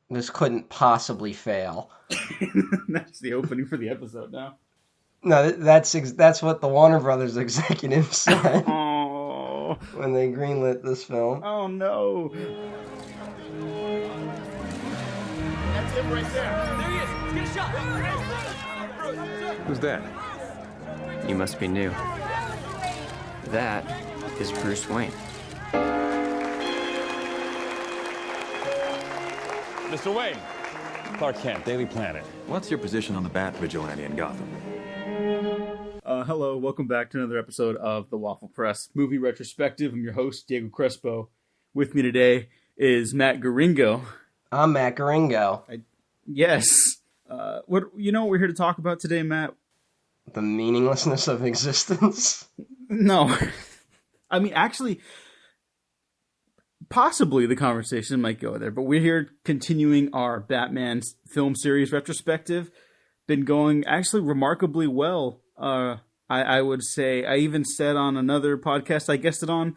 This couldn't possibly fail. That's the opening for the episode now. No, that's what the Warner Brothers executives said Oh, when they greenlit this film. oh no. That's him right there. There he is. Let's get a shot. Who's that? You must be new. That is Bruce Wayne. Mr. Wayne, Clark Kent, Daily Planet. What's your position on the Bat Vigilante in Gotham? Hello, welcome back to another episode of the Waffle Press Movie Retrospective. I'm your host, Diego Crespo. With me today is Matt Garingo. I'm Matt Garingo. Yes. What we're here to talk about today, Matt? The meaninglessness of existence? No. I mean, actually, possibly the conversation might go there, but we're here continuing our Batman film series retrospective. Been going actually remarkably well. I would say, I even said on another podcast I guested on,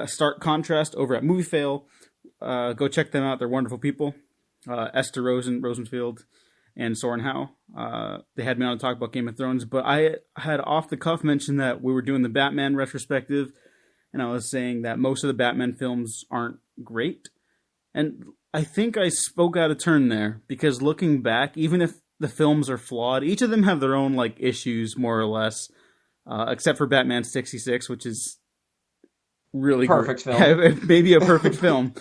Stark Contrast over at Movie Fail. Go check them out. They're wonderful people. Esther Rosenfield and Soren Howe. They had me on to talk about Game of Thrones, but I had off the cuff mentioned that we were doing the Batman retrospective, and I was saying that most of the Batman films aren't great. And I think I spoke out of turn there, because looking back, even if the films are flawed, each of them have their own issues, more or less, except for Batman 66, which is really perfect great. film. Maybe a perfect film.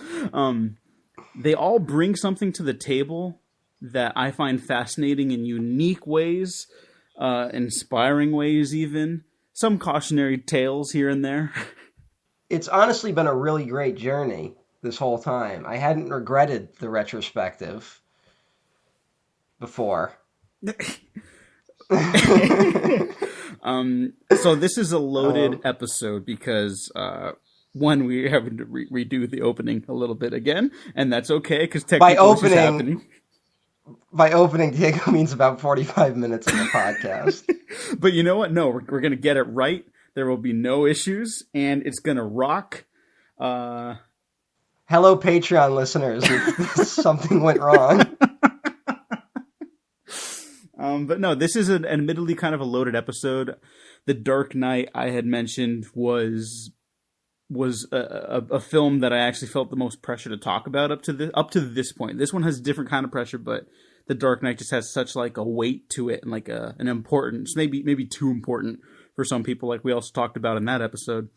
They all bring something to the table that I find fascinating in unique ways, inspiring ways even. Some cautionary tales here and there. It's honestly been a really great journey this whole time. I hadn't regretted the retrospective before. So this is a loaded episode because one, we're having to redo the opening a little bit again, and that's okay because technically this is happening. By opening, Diego means about 45 minutes of the podcast. But you know what? No, we're going to get it right. There will be no issues, and it's going to rock. Hello, Patreon listeners, if something went wrong. But no, this is an admittedly kind of a loaded episode. The Dark Knight I had mentioned was a film that I actually felt the most pressure to talk about up to this point. This one has a different kind of pressure, but The Dark Knight just has such a weight to it and an importance, maybe too important for some people, like we also talked about in that episode.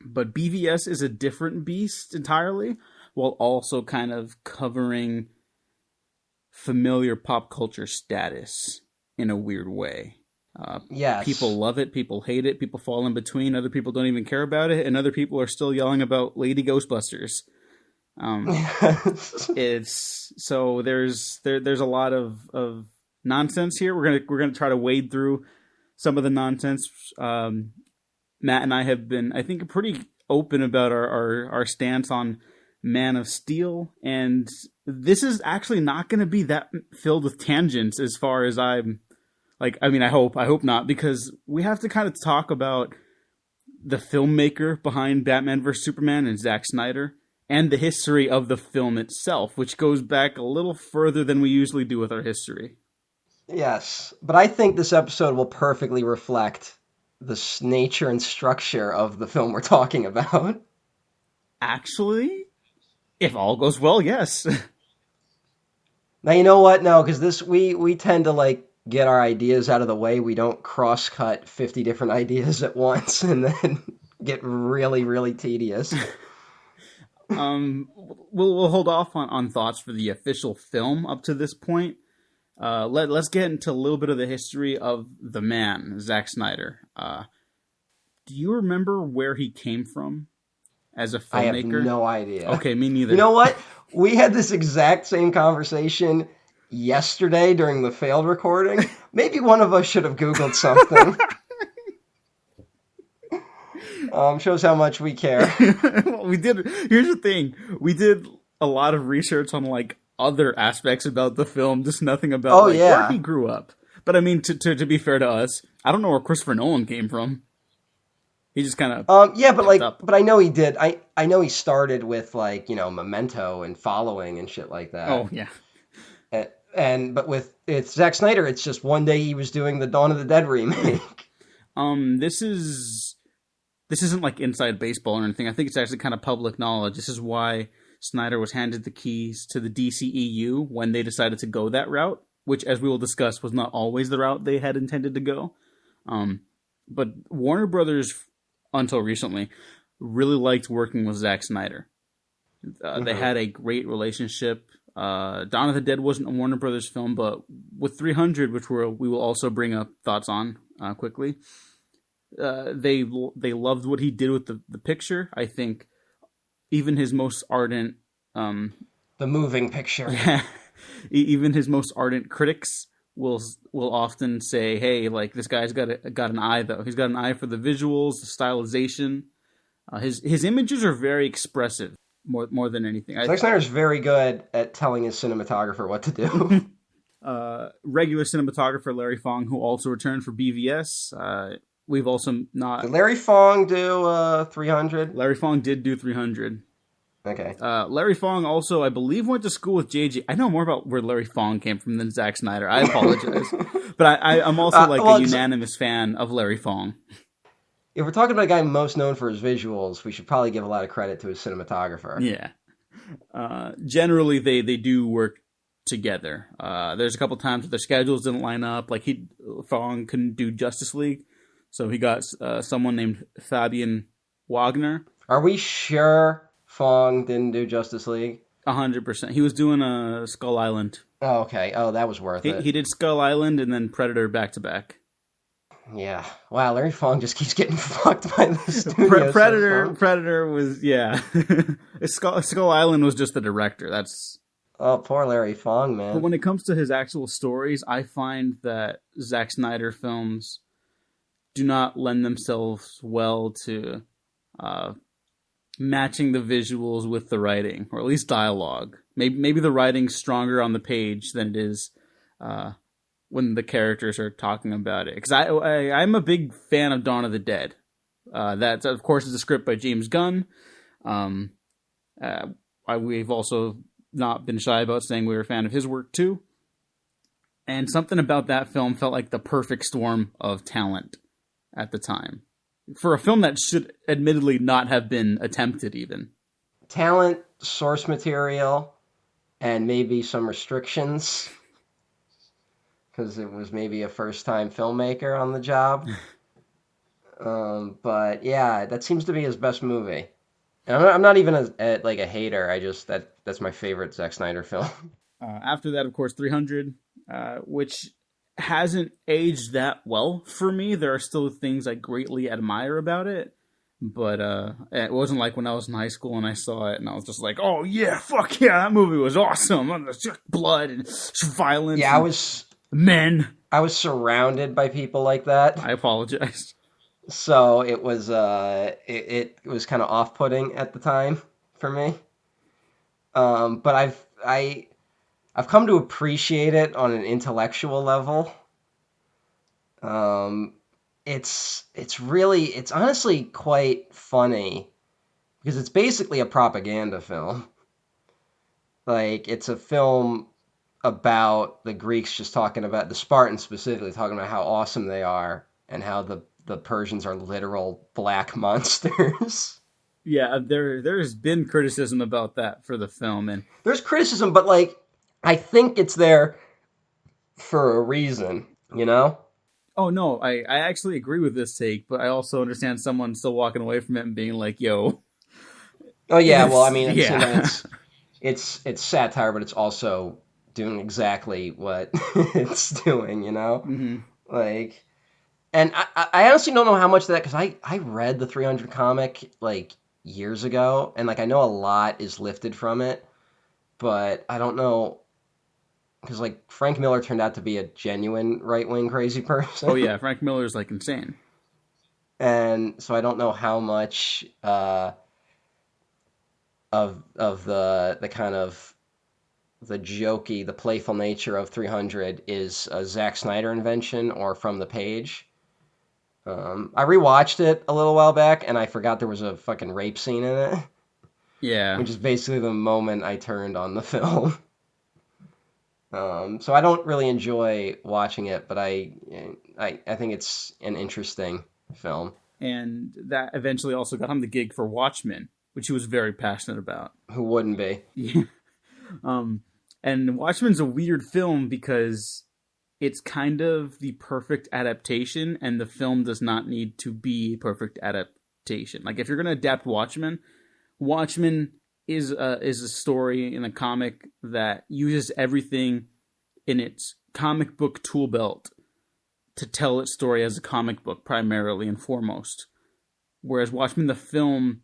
But BVS is a different beast entirely, while also kind of covering familiar pop culture status in a weird way. Yes. People love it, people hate it, people fall in between, other people don't even care about it, and other people are still yelling about Lady Ghostbusters. There's a lot of nonsense here. We're gonna try to wade through some of the nonsense. Matt and I have been, I think, pretty open about our stance on Man of Steel, and this is actually not going to be that filled with tangents as far as I'm I hope not, because we have to kind of talk about the filmmaker behind Batman vs. Superman and Zack Snyder, and the history of the film itself, which goes back a little further than we usually do with our history. Yes, but I think this episode will perfectly reflect the nature and structure of the film we're talking about. Actually, if all goes well, yes. Now, you know what? No, because we tend to get our ideas out of the way. We don't cross-cut 50 different ideas at once and then get really, really tedious. We'll hold off on thoughts for the official film up to this point. Let's get into a little bit of the history of the man, Zack Snyder. Do you remember where he came from as a filmmaker? I have no idea. Okay, me neither. You know what? We had this exact same conversation yesterday during the failed recording. Maybe one of us should have Googled something. Shows how much we care. Well, we did. Here's the thing. We did a lot of research on other aspects about the film, just nothing about where he grew up. But I mean, to be fair to us, I don't know where Christopher Nolan came from. He just kind of Yeah, but kept up. but I know he did. I know he started with like Memento and Following and shit like Oh that. yeah. But with it's Zack Snyder, it's just one day he was doing the Dawn of the Dead remake. This isn't like inside baseball or anything. I think it's actually kind of public knowledge. This is why Snyder was handed the keys to the DCEU when they decided to go that route, which, as we will discuss, was not always the route they had intended to go. But Warner Brothers, until recently, really liked working with Zack Snyder. They had a great relationship. Dawn of the Dead wasn't a Warner Brothers film, but with 300, which we will also bring up thoughts on quickly, they loved what he did with the picture. I think even his most ardent The moving picture. yeah, even his most ardent critics will often say, "Hey, like this guy's got an eye though. He's got an eye for the visuals, the stylization. His images are very expressive more than anything." Zack Snyder's very good at telling his cinematographer what to do. Regular cinematographer Larry Fong, who also returned for BVS. We've also not. Did Larry Fong do 300? Larry Fong did do 300. Okay. Larry Fong also, I believe, went to school with JJ. I know more about where Larry Fong came from than Zack Snyder. I apologize. But I'm also a unanimous fan of Larry Fong. If we're talking about a guy most known for his visuals, we should probably give a lot of credit to his cinematographer. Yeah. Generally, they do work together. There's a couple times their schedules didn't line up. Like Fong couldn't do Justice League, so he got someone named Fabian Wagner. Are we sure Fong didn't do Justice League? 100%. He was doing Skull Island. Oh, okay. Oh, that was worth it. He did Skull Island and then Predator back to back. Yeah. Wow, Larry Fong just keeps getting fucked by the studio. Predator was, yeah. Skull Island was just the director. That's... Oh, poor Larry Fong, man. But when it comes to his actual stories, I find that Zack Snyder films do not lend themselves well to matching the visuals with the writing, or at least dialogue. Maybe the writing's stronger on the page than it is when the characters are talking about it. Because I'm a big fan of Dawn of the Dead. That, of course, is a script by James Gunn. We've also not been shy about saying we were a fan of his work, too. And something about that film felt like the perfect storm of talent at the time. For a film that should admittedly not have been attempted, even. Talent, source material, and maybe some restrictions. Because it was maybe a first-time filmmaker on the job. But yeah, that seems to be his best movie. And I'm not even a hater. That's my favorite Zack Snyder film. After that, of course, 300, which hasn't aged that well for me. There are still things I greatly admire about it. But it wasn't like when I was in high school and I saw it and I was just like, oh yeah, fuck yeah, that movie was awesome. There's just blood and violence. Yeah, men. I was surrounded by people like that. I apologize. So it was it was kind of off-putting at the time for me. But I've come to appreciate it on an intellectual level. It's honestly quite funny because it's basically a propaganda film. Like, it's a film about the Greeks just talking about, the Spartans specifically, talking about how awesome they are and how the Persians are literal black monsters. Yeah, there's been criticism about that for the film. And there's criticism, but like, I think it's there for a reason, you know? Oh, no, I actually agree with this take, but I also understand someone still walking away from it and being like, yo. Oh, yeah, well, I mean, yeah. it's satire, but it's also doing exactly what it's doing, you know? Mm-hmm. Like, and I honestly don't know how much of that, because I read the 300 comic, like, years ago, and, like, I know a lot is lifted from it, but I don't know, because, like, Frank Miller turned out to be a genuine right-wing crazy person. Oh, yeah, Frank Miller's, like, insane. And so I don't know how much of the kind of the jokey, the playful nature of 300 is a Zack Snyder invention or from the page. I rewatched it a little while back, and I forgot there was a fucking rape scene in it, Yeah. which is basically the moment I turned on the film. So I don't really enjoy watching it, but I think it's an interesting film. And that eventually also got him the gig for Watchmen, which he was very passionate about. Who wouldn't be? Yeah. And Watchmen's a weird film because it's kind of the perfect adaptation, and the film does not need to be a perfect adaptation. Like, if you're going to adapt Watchmen, Watchmen is a story in a comic that uses everything in its comic book tool belt to tell its story as a comic book, primarily and foremost. Whereas Watchmen, the film,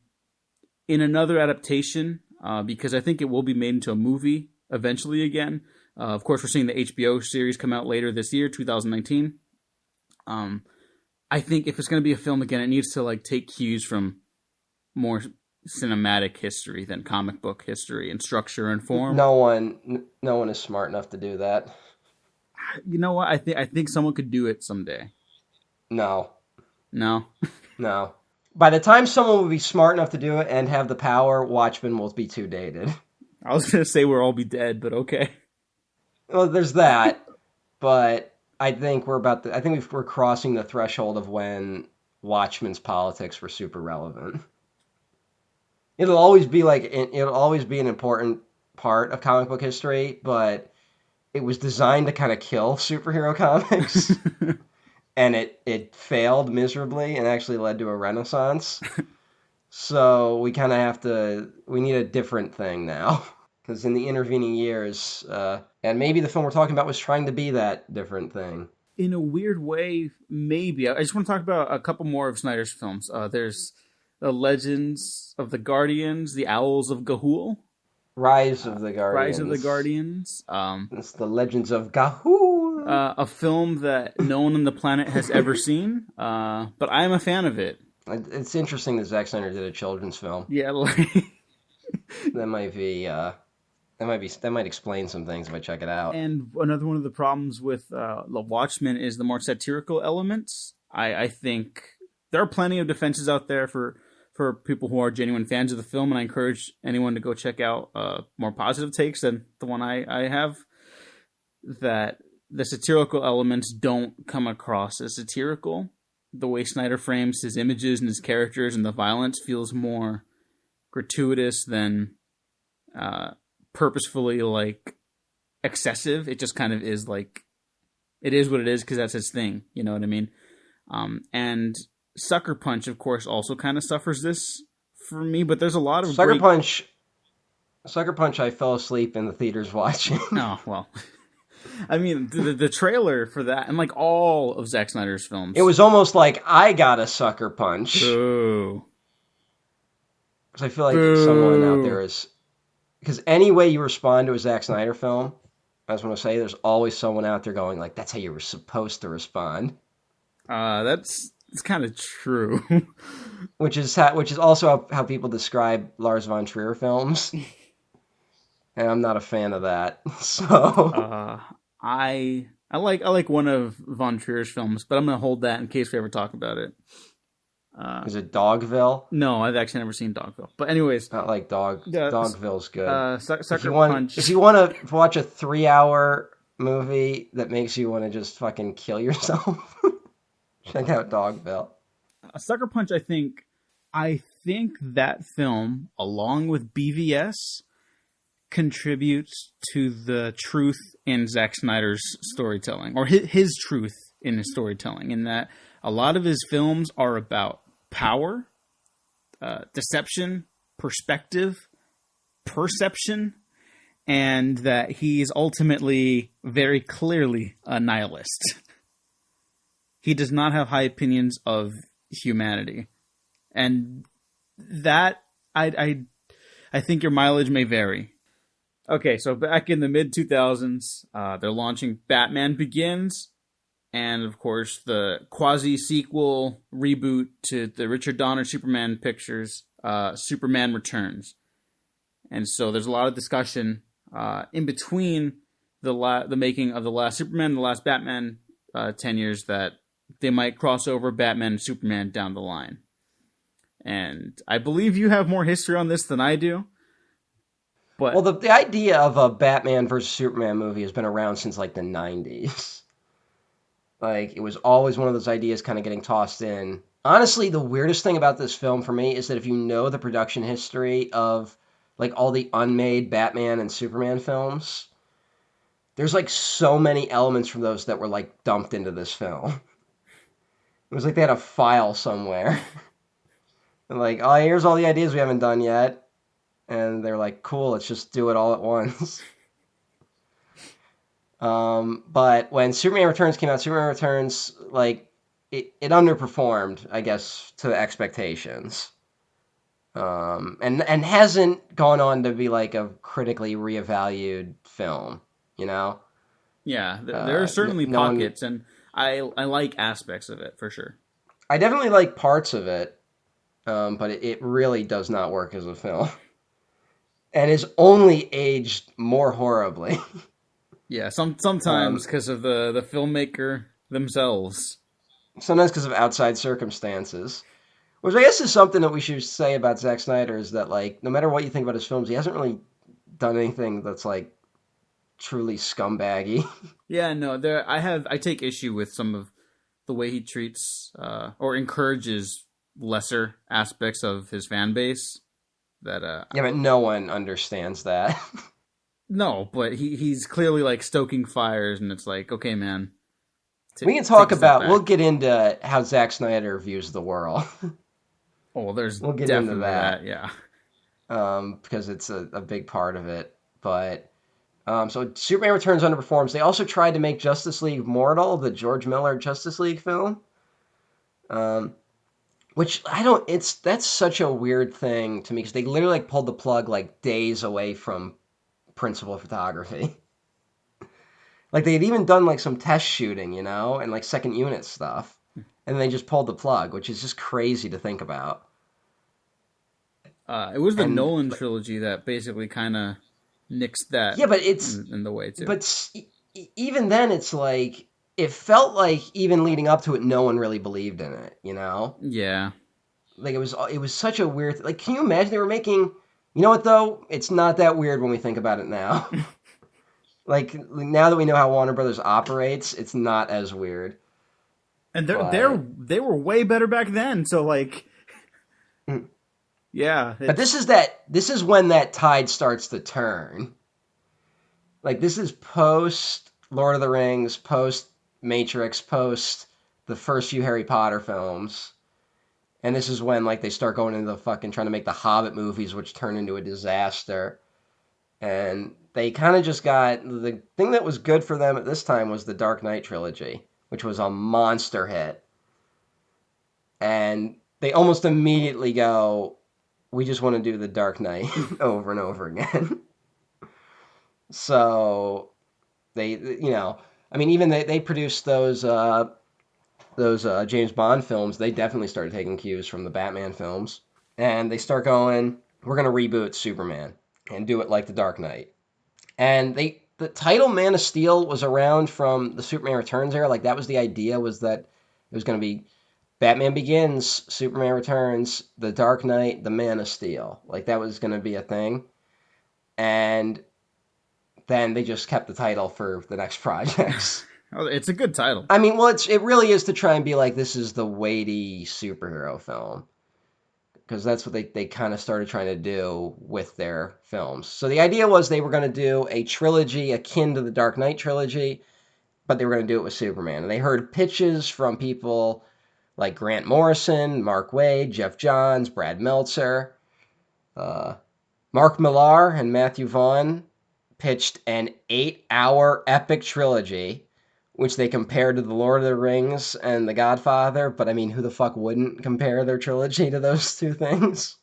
in another adaptation, because I think it will be made into a movie eventually again. Of course, we're seeing the HBO series come out later this year, 2019. I think if it's going to be a film again, it needs to like take cues from more cinematic history than comic book history and structure and form. No one is smart enough to do that. You know what? I think someone could do it someday. No. No. No. By the time someone would be smart enough to do it and have the power, Watchmen will be too dated. I was going to say we'll all be dead, but okay. Well, there's that, but I think we're crossing the threshold of when Watchmen's politics were super relevant. It'll always be an important part of comic book history, but it was designed to kind of kill superhero comics, and it failed miserably and actually led to a renaissance. So we kind of we need a different thing now. Because in the intervening years, and maybe the film we're talking about was trying to be that different thing. In a weird way, maybe. I just want to talk about a couple more of Snyder's films. There's The Legends of the Guardians, The Owls of Ga'Hoole. Rise of the Guardians. Rise of the Guardians. It's The Legends of Ga'Hoole. A film that no one on the planet has ever seen, but I am a fan of it. It's interesting that Zack Snyder did a children's film. Yeah, That might explain some things if I check it out. And another one of the problems with The Watchmen is the more satirical elements. I think there are plenty of defenses out there for people who are genuine fans of the film, and I encourage anyone to go check out more positive takes than the one I have. That the satirical elements don't come across as satirical. The way Snyder frames his images and his characters and the violence feels more gratuitous than purposefully like excessive. It just kind of is like, it is what it is because that's his thing. You know what I mean? And Sucker Punch, of course, also kind of suffers this for me, but there's a lot of Sucker Punch, I fell asleep in the theaters watching. Oh, well. I mean, the trailer for that, and like all of Zack Snyder's films. It was almost like I got a Sucker Punch. Boo. Because I feel like someone out there is... Because any way you respond to a Zack Snyder film, I just want to say, there's always someone out there going like, that's how you were supposed to respond. It's kind of true. Which is also how people describe Lars von Trier films. And I'm not a fan of that. So I like one of von Trier's films, but I'm going to hold that in case we ever talk about it. Is it Dogville? No, I've actually never seen Dogville. But anyways, Not like Dogville's good. Sucker Punch. If you want to watch a 3-hour movie that makes you want to just fucking kill yourself, check out Dogville. Sucker Punch, I think that film, along with BVS, contributes to the truth in Zack Snyder's storytelling, or his truth in his storytelling, in that a lot of his films are about power, deception, perspective, perception, and that he is ultimately very clearly a nihilist. He does not have high opinions of humanity. And that, I think your mileage may vary. Okay, so back in the mid-2000s, they're launching Batman Begins, and of course the quasi-sequel reboot to the Richard Donner Superman pictures, Superman Returns. And so there's a lot of discussion in between the making of the last Superman and the last Batman 10 years that they might cross over Batman and Superman down the line. And I believe you have more history on this than I do. But Well, the idea of a Batman versus Superman movie has been around since like the 90s. Like, it was always one of those ideas kind of getting tossed in. Honestly, the weirdest thing about this film for me is that if you know the production history of like all the unmade Batman and Superman films, there's like so many elements from those that were like dumped into this film. It was like they had a file somewhere. And like, oh, here's all the ideas we haven't done yet. And they're like, cool, let's just do it all at once. But when Superman Returns came out, Superman Returns, like, it underperformed, I guess, to expectations. And hasn't gone on to be like a critically reevaluated film, you know? yeah, there are certainly no one- pockets, and I like aspects of it, for sure. I definitely like parts of it, but it really does not work as a film. And is only aged more horribly. Yeah, sometimes because of the filmmaker themselves. Sometimes because of outside circumstances. Which I guess is something that we should say about Zack Snyder, is that, like, no matter what you think about his films, he hasn't really done anything that's, like, truly scumbaggy. Yeah, no, I take issue with some of the way he treats or encourages lesser aspects of his fan base. That Yeah, but no one understands that. no, but he's clearly like stoking fires, and it's like, okay, man. We can talk take a step about, back. we'll get into how Zack Snyder views the world. Oh, well, there's we'll get definitely into that. yeah. Because it's a big part of it. But so Superman Returns underperforms. They also tried to make Justice League Mortal, the George Miller Justice League film. Which that's such a weird thing to me, because they literally like pulled the plug like days away from principal photography. Like they had even done like some test shooting, you know, and like second unit stuff. And they just pulled the plug, which is just crazy to think about. It was the Nolan trilogy that basically kind of nixed that. Yeah, but it's in the way too. But even then, it's like it felt like even leading up to it, no one really believed in it. You know? Yeah. Like it was such a weird. Like, can you imagine they were making? You know what though? It's not that weird when we think about it now. Like now that we know how Warner Brothers operates, it's not as weird. And they were way better back then. So like. Yeah, but this is when that tide starts to turn. Like this is post Lord of the Rings, post Matrix, post the first few Harry Potter films. And this is when like they start going into the fucking trying to make the Hobbit movies, which turn into a disaster. And they kind of just got, the thing that was good for them at this time was the Dark Knight trilogy, which was a monster hit. And they almost immediately go, we just want to do the Dark Knight over and over again. So they, you know, I mean, even they produced those James Bond films. They definitely started taking cues from the Batman films, and they start going, we're going to reboot Superman and do it like the Dark Knight. And the title Man of Steel was around from the Superman Returns era. Like that was the idea, was that it was going to be Batman Begins, Superman Returns, The Dark Knight, The Man of Steel. Like, that was going to be a thing. And then they just kept the title for the next projects. It's a good title. I mean, well, it really is to try and be like, this is the weighty superhero film. Because that's what they kind of started trying to do with their films. So the idea was they were going to do a trilogy akin to the Dark Knight trilogy, but they were going to do it with Superman. And they heard pitches from people like Grant Morrison, Mark Waid, Jeff Johns, Brad Meltzer. Mark Millar and Matthew Vaughn pitched an 8-hour epic trilogy, which they compared to The Lord of the Rings and The Godfather. But I mean, who the fuck wouldn't compare their trilogy to those two things?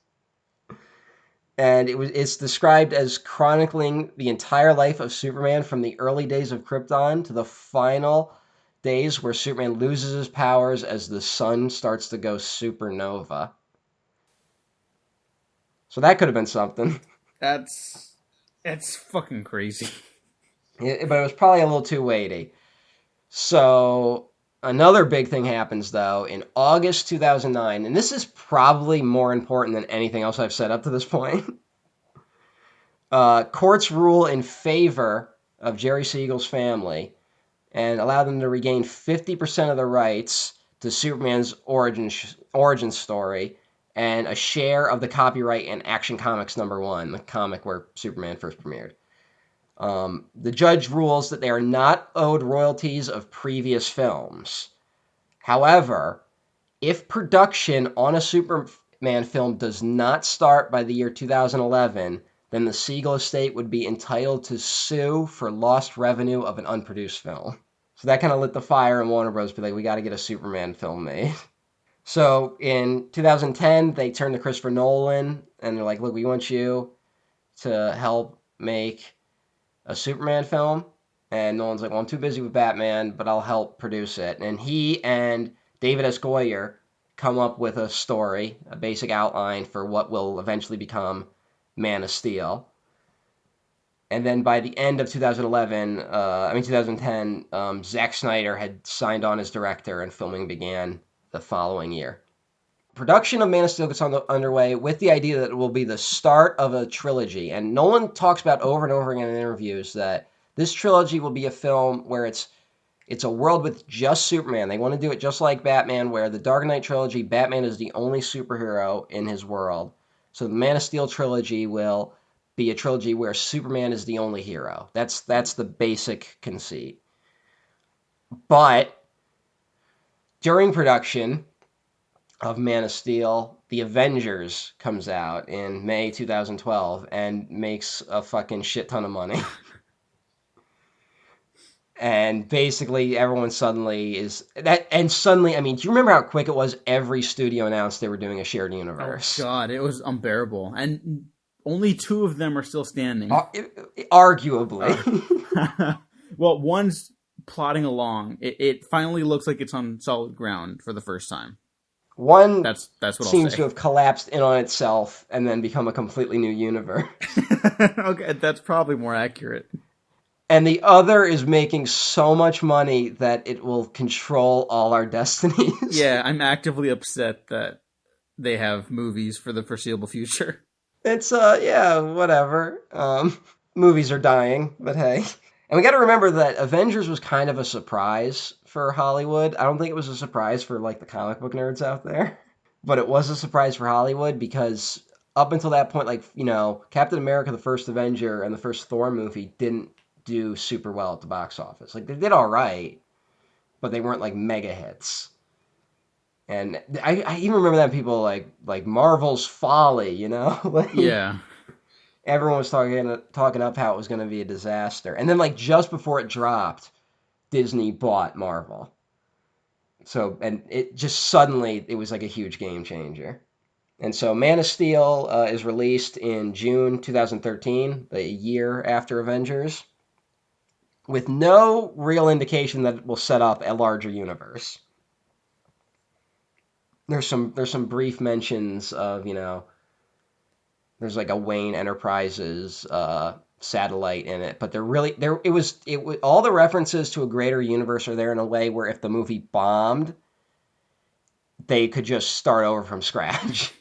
And it's described as chronicling the entire life of Superman from the early days of Krypton to the final days where Superman loses his powers as the sun starts to go supernova. So that could have been something. That's fucking crazy. But it was probably a little too weighty. So Another big thing happens, though, in August 2009, and this is probably more important than anything else I've said up to this point. Courts rule in favor of Jerry Siegel's family and allow them to regain 50% of the rights to Superman's origin story and a share of the copyright in Action Comics #1, the comic where Superman first premiered. The judge rules that they are not owed royalties of previous films. However, if production on a Superman film does not start by the year 2011, then the Siegel estate would be entitled to sue for lost revenue of an unproduced film. So that kind of lit the fire, and Warner Bros. Be like, we got to get a Superman film made. So in 2010, they turned to Christopher Nolan, and they're like, look, we want you to help make a Superman film. And Nolan's like, well, I'm too busy with Batman, but I'll help produce it. And he and David S. Goyer come up with a story, a basic outline for what will eventually become Man of Steel. And then by the end of 2010, Zack Snyder had signed on as director, and filming began the following year. Production of Man of Steel gets underway with the idea that it will be the start of a trilogy. And Nolan talks about over and over again in interviews that this trilogy will be a film where it's a world with just Superman. They want to do it just like Batman, where the Dark Knight trilogy, Batman is the only superhero in his world. So the Man of Steel trilogy will be a trilogy where Superman is the only hero. That's the basic conceit. But during production of Man of Steel, The Avengers comes out in May 2012 and makes a fucking shit ton of money. And basically everyone suddenly is that, and suddenly, I mean, do you remember how quick it was? Every studio announced they were doing a shared universe. Oh God, it was unbearable, and only 2 of them are still standing. Arguably. Well, one's plodding along. It finally looks like it's on solid ground for the first time. One that's what seems I'll say. to have collapsed in on itself and then become a completely new universe. Okay, that's probably more accurate. And the other is making so much money that it will control all our destinies. Yeah, I'm actively upset that they have movies for the foreseeable future. It's, yeah, whatever. Movies are dying, but hey. And we got to remember that Avengers was kind of a surprise for Hollywood. I don't think it was a surprise for, like, the comic book nerds out there. But it was a surprise for Hollywood because up until that point, like, you know, Captain America, the first Avenger, and the first Thor movie didn't do super well at the box office. Like, they did all right, but they weren't, like, mega hits. And I even remember that people like Marvel's Folly, you know? Like, Yeah. everyone was talking up how it was going to be a disaster. And then, like, just before it dropped, Disney bought Marvel. So, and it just suddenly, it was like a huge game changer. And so Man of Steel is released in June 2013, a year after Avengers, with no real indication that it will set up a larger universe. There's some brief mentions of, you know, there's like a Wayne Enterprises satellite in it, but it was all the references to a greater universe are there in a way where if the movie bombed, they could just start over from scratch.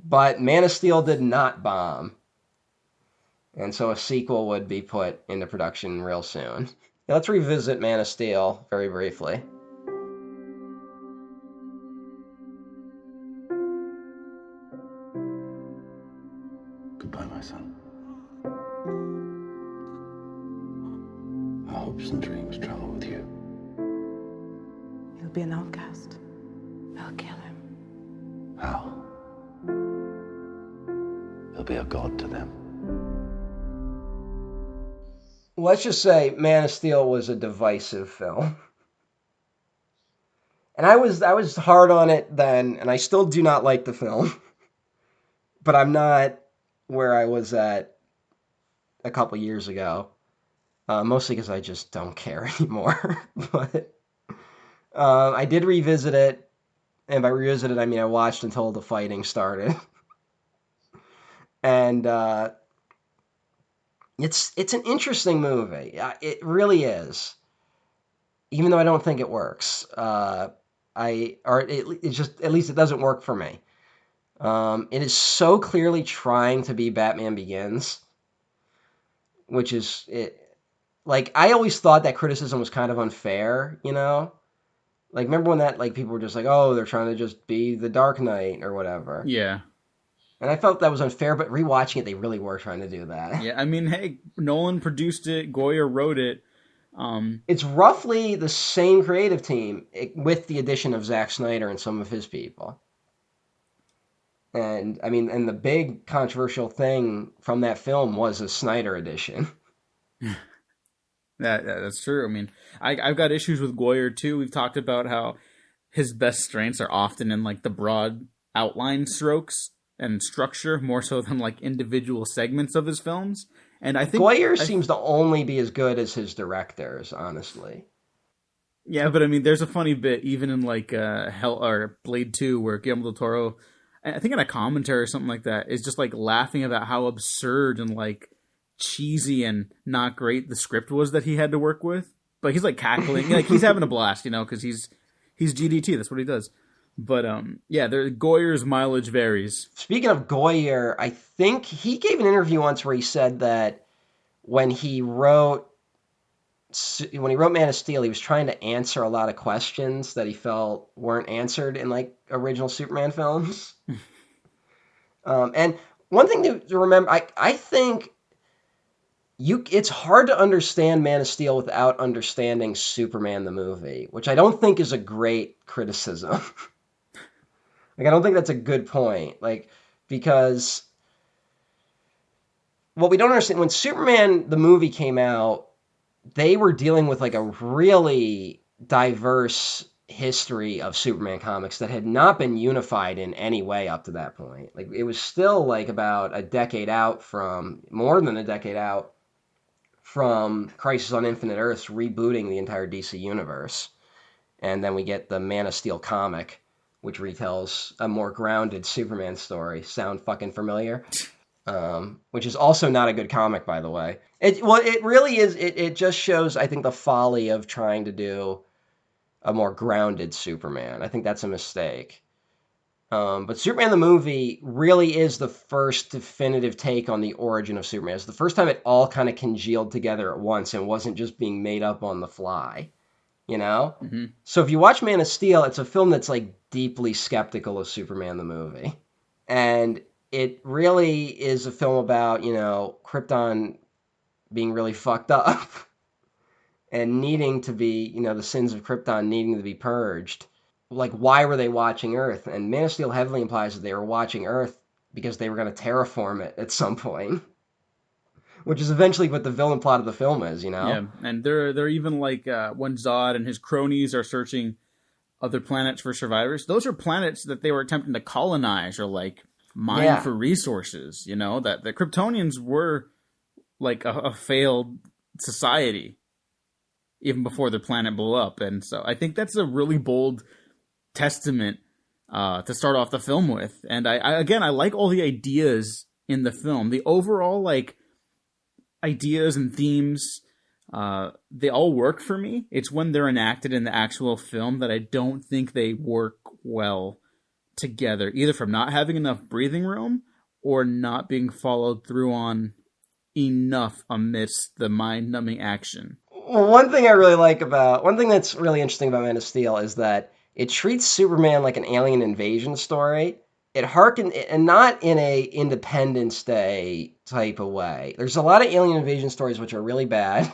But Man of Steel did not bomb, and so a sequel would be put into production real soon. Now let's revisit Man of Steel very briefly. Goodbye, my son. Our hopes and dreams travel with you. He'll be an outcast. I'll kill him. How? He'll be a god to them. Let's just say Man of Steel was a divisive film. And I was hard on it then, and I still do not like the film. But I'm not where I was at a couple years ago. Mostly because I just don't care anymore. But I did revisit it. And by revisit it, I mean I watched until the fighting started. And it's an interesting movie. It really is. even though I don't think it works. It just, at least it doesn't work for me. It is so clearly trying to be Batman Begins, which is it. Like, I always thought that criticism was kind of unfair, you know? Like, remember when that, like, people were just like, oh, they're trying to just be the Dark Knight or whatever. Yeah. And I felt that was unfair, but rewatching it, they really were trying to do that. Yeah, I mean, hey, Nolan produced it, Goyer wrote it. It's roughly the same creative team with the addition of Zack Snyder and some of his people. And, I mean, and the big controversial thing from that film was a Snyder edition. That's true. I mean, I've got issues with Goyer too. We've talked about how his best strengths are often in like the broad outline strokes and structure more so than like individual segments of his films. And I think Goyer seems to only be as good as his directors, honestly. Yeah, but I mean, there's a funny bit even in like Hell or Blade 2 where Guillermo del Toro, I think in a commentary or something like that, is just like laughing about how absurd and like cheesy and not great the script was that he had to work with. But he's like cackling, like he's having a blast, you know, because he's GDT. That's what he does. But yeah, Goyer's mileage varies. Speaking of Goyer, I think he gave an interview once where he said that when he wrote Man of Steel, he was trying to answer a lot of questions that he felt weren't answered in like original Superman films. And one thing to remember, I think it's hard to understand Man of Steel without understanding Superman the movie, which I don't think is a great criticism. Like, I don't think that's a good point. Like, because what we don't understand, when Superman the movie came out, they were dealing with like a really diverse history of Superman comics that had not been unified in any way up to that point. Like, it was still like about more than a decade out from Crisis on Infinite Earths rebooting the entire DC universe. And then we get the Man of Steel comic, which retells a more grounded Superman story. Sound fucking familiar? Which is also not a good comic, by the way. It really is. It just shows, I think, the folly of trying to do a more grounded Superman. I think that's a mistake. But Superman the movie really is the first definitive take on the origin of Superman. It's the first time it all kind of congealed together at once and wasn't just being made up on the fly. You know? Mm-hmm. So if you watch Man of Steel, it's a film that's like deeply skeptical of Superman the movie. And it really is a film about, you know, Krypton being really fucked up and needing to be, you know, the sins of Krypton needing to be purged. Like, why were they watching Earth? And Man of Steel heavily implies that they were watching Earth because they were going to terraform it at some point. Which is eventually what the villain plot of the film is, you know? Yeah, and they're even like when Zod and his cronies are searching other planets for survivors. Those are planets that they were attempting to colonize or like mine for resources. You know, that the Kryptonians were like a failed society even before their planet blew up, and so I think that's a really bold testament to start off the film with. And I like all the ideas in the film. The overall like ideas and themes, they all work for me. It's when they're enacted in the actual film that I don't think they work well together, either from not having enough breathing room or not being followed through on enough amidst the mind-numbing action. Well, one thing that's really interesting about Man of Steel is that it treats Superman like an alien invasion story. And not in a Independence Day type of way. There's a lot of alien invasion stories which are really bad,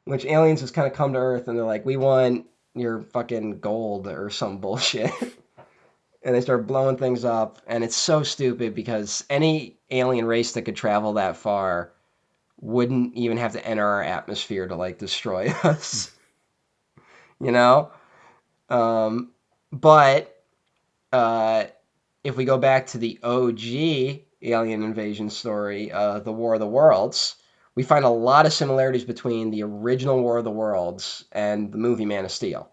which aliens just kind of come to Earth and they're like, we want your fucking gold or some bullshit. And they start blowing things up, and it's so stupid because any alien race that could travel that far wouldn't even have to enter our atmosphere to like destroy us. You know? But if we go back to the OG alien invasion story, the War of the Worlds, we find a lot of similarities between the original War of the Worlds and the movie Man of Steel.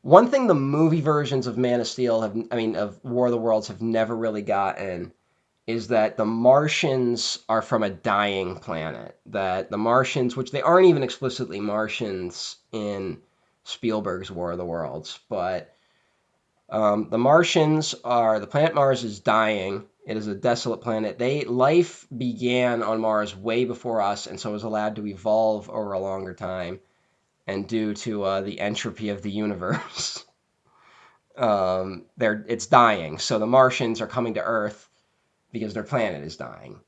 One thing the movie versions of Man of Steel of War of the Worlds have never really gotten is that the Martians are from a dying planet. That the Martians, which they aren't even explicitly Martians in Spielberg's War of the Worlds. But the planet Mars is dying. It is a desolate planet. Life began on Mars way before us, and so was allowed to evolve over a longer time. And due to the entropy of the universe, it's dying. So the Martians are coming to Earth because their planet is dying.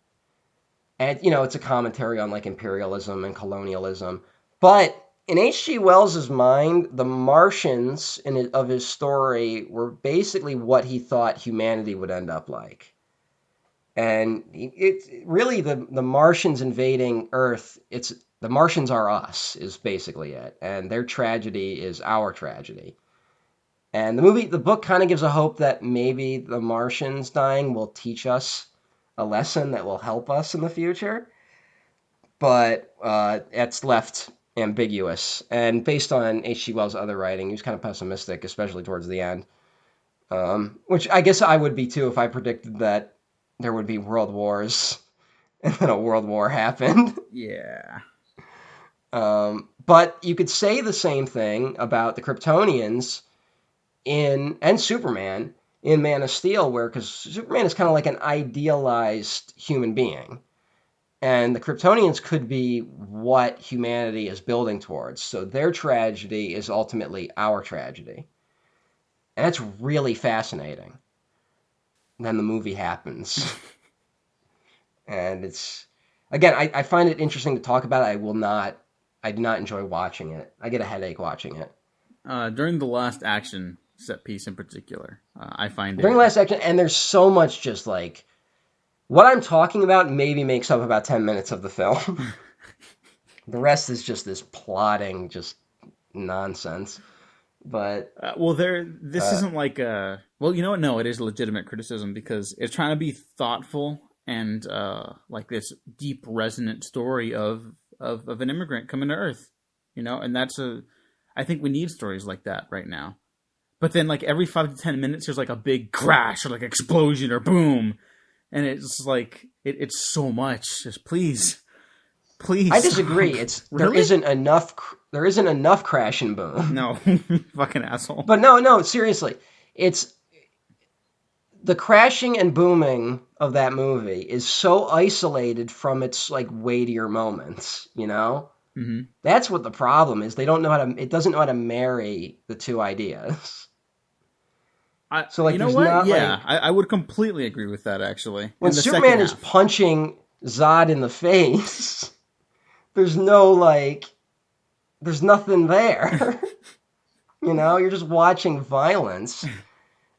And, it's a commentary on like imperialism and colonialism. But in H.G. Wells's mind, the Martians of his story were basically what he thought humanity would end up like. And it's really the Martians invading Earth. The Martians are us, is basically it. And their tragedy is our tragedy. And the book kind of gives a hope that maybe the Martians dying will teach us a lesson that will help us in the future. But it's left ambiguous. And based on H.G. Wells' other writing, he was kind of pessimistic, especially towards the end. Which I guess I would be too if I predicted that there would be world wars and then a world war happened. Yeah. But you could say the same thing about the Kryptonians and Superman in Man of Steel, because Superman is kind of like an idealized human being. And the Kryptonians could be what humanity is building towards. So their tragedy is ultimately our tragedy. And that's really fascinating. Then the movie happens. And it's, again, I find it interesting to talk about it. I do not enjoy watching it. I get a headache watching it. During the last action set piece in particular, I find During the last action, and there's so much just like, what I'm talking about maybe makes up about 10 minutes of the film. The rest is just this plotting, just nonsense. But this isn't like a, well, you know what? No, it is legitimate criticism because it's trying to be thoughtful and like this deep, resonant story of an immigrant coming to Earth, and I think we need stories like that right now. But then, like every 5 to 10 minutes, there's like a big crash or like explosion or boom, and it's like it's so much. Just please. I disagree. There Really? isn't enough crash and boom. No, fucking asshole. But no, seriously, it's the crashing and booming of that movie is so isolated from its like weightier moments. Mm-hmm. That's what the problem is. It doesn't know how to marry the two ideas. So like, you know there's what? not Yeah, like I would completely agree with that. Actually, when in the Superman second is half. punching Zod in the face, there's nothing there. You're just watching violence,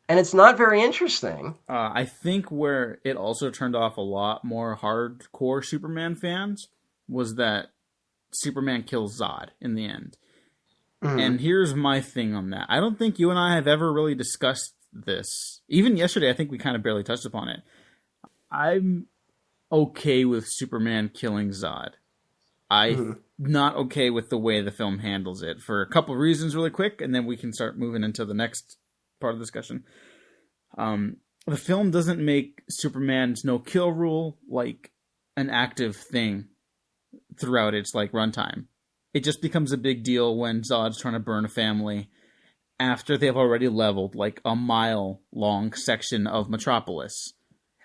and it's not very interesting. I think where it also turned off a lot more hardcore Superman fans was that Superman kills Zod in the end. Mm-hmm. And here's my thing on that. I don't think you and I have ever really discussed this. Even yesterday, I think we kind of barely touched upon it. I'm okay with Superman killing Zod. I'm not okay with the way the film handles it for a couple of reasons really quick, and then we can start moving into the next part of the discussion. The film doesn't make Superman's no-kill rule like an active thing throughout its like runtime. It just becomes a big deal when Zod's trying to burn a family after they've already leveled like a mile-long section of Metropolis.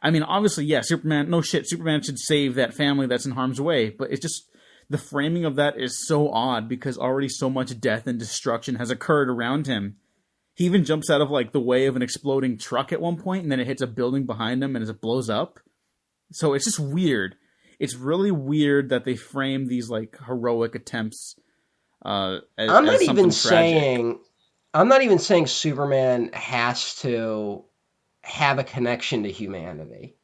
I mean, obviously, yeah, Superman should save that family that's in harm's way, but it's just, the framing of that is so odd because already so much death and destruction has occurred around him. He even jumps out of like the way of an exploding truck at one point, and then it hits a building behind him and it blows up. So it's just weird. It's really weird that they frame these like heroic attempts as something tragic. I'm not even saying Superman has to have a connection to humanity,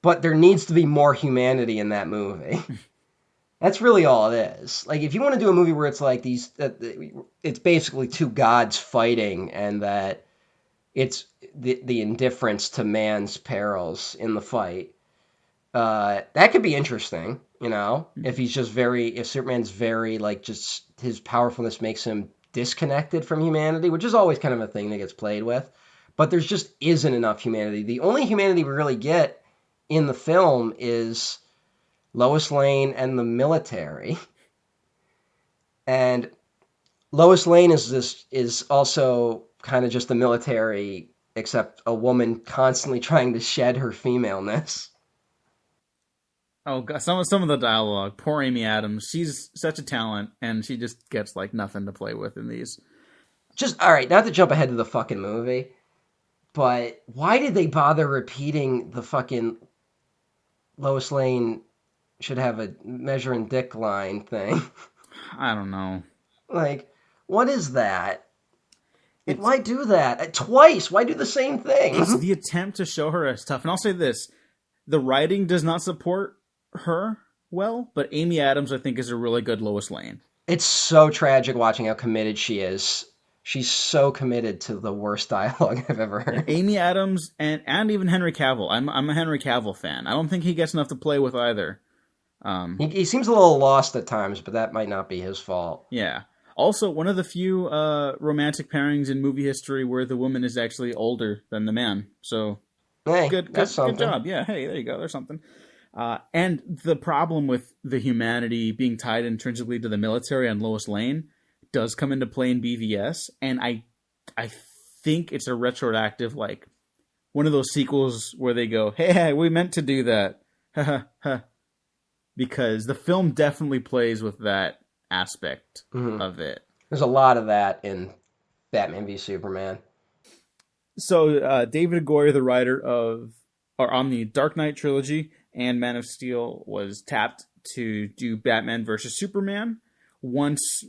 but there needs to be more humanity in that movie. That's really all it is. Like, if you want to do a movie where it's like it's basically two gods fighting, and that it's the indifference to man's perils in the fight, that could be interesting. If Superman's very like, just his powerfulness makes him disconnected from humanity, which is always kind of a thing that gets played with. But there's just isn't enough humanity. The only humanity we really get in the film is Lois Lane and the military. And Lois Lane is also kind of just the military, except a woman constantly trying to shed her femaleness. Oh god, some of the dialogue. Poor Amy Adams. She's such a talent, and she just gets like nothing to play with in these. Just all right, not to jump ahead to the fucking movie, but why did they bother repeating the fucking Lois Lane should have a measuring dick line thing? I don't know. Like, what is that? And It's why do that? Twice? Why do the same it's thing? the attempt to show her as tough. And I'll say this: the writing does not support her well, but Amy Adams, I think, is a really good Lois Lane. It's so tragic watching how committed she is. She's so committed to the worst dialogue I've ever heard. Amy Adams and even Henry Cavill. I'm a Henry Cavill fan. I don't think he gets enough to play with either. He seems a little lost at times, but that might not be his fault. Yeah. Also, one of the few romantic pairings in movie history where the woman is actually older than the man. So Hey, good that's something. job. Yeah. Hey, there you go. There's something. And the problem with the humanity being tied intrinsically to the military on Lois Lane does come into play in BVS, and I think it's a retroactive, like one of those sequels where they go, "Hey, we meant to do that," because the film definitely plays with that aspect of it. There's a lot of that in Batman v Superman. So David Goyer, the writer of or on the Dark Knight trilogy and Man of Steel, was tapped to do Batman versus Superman once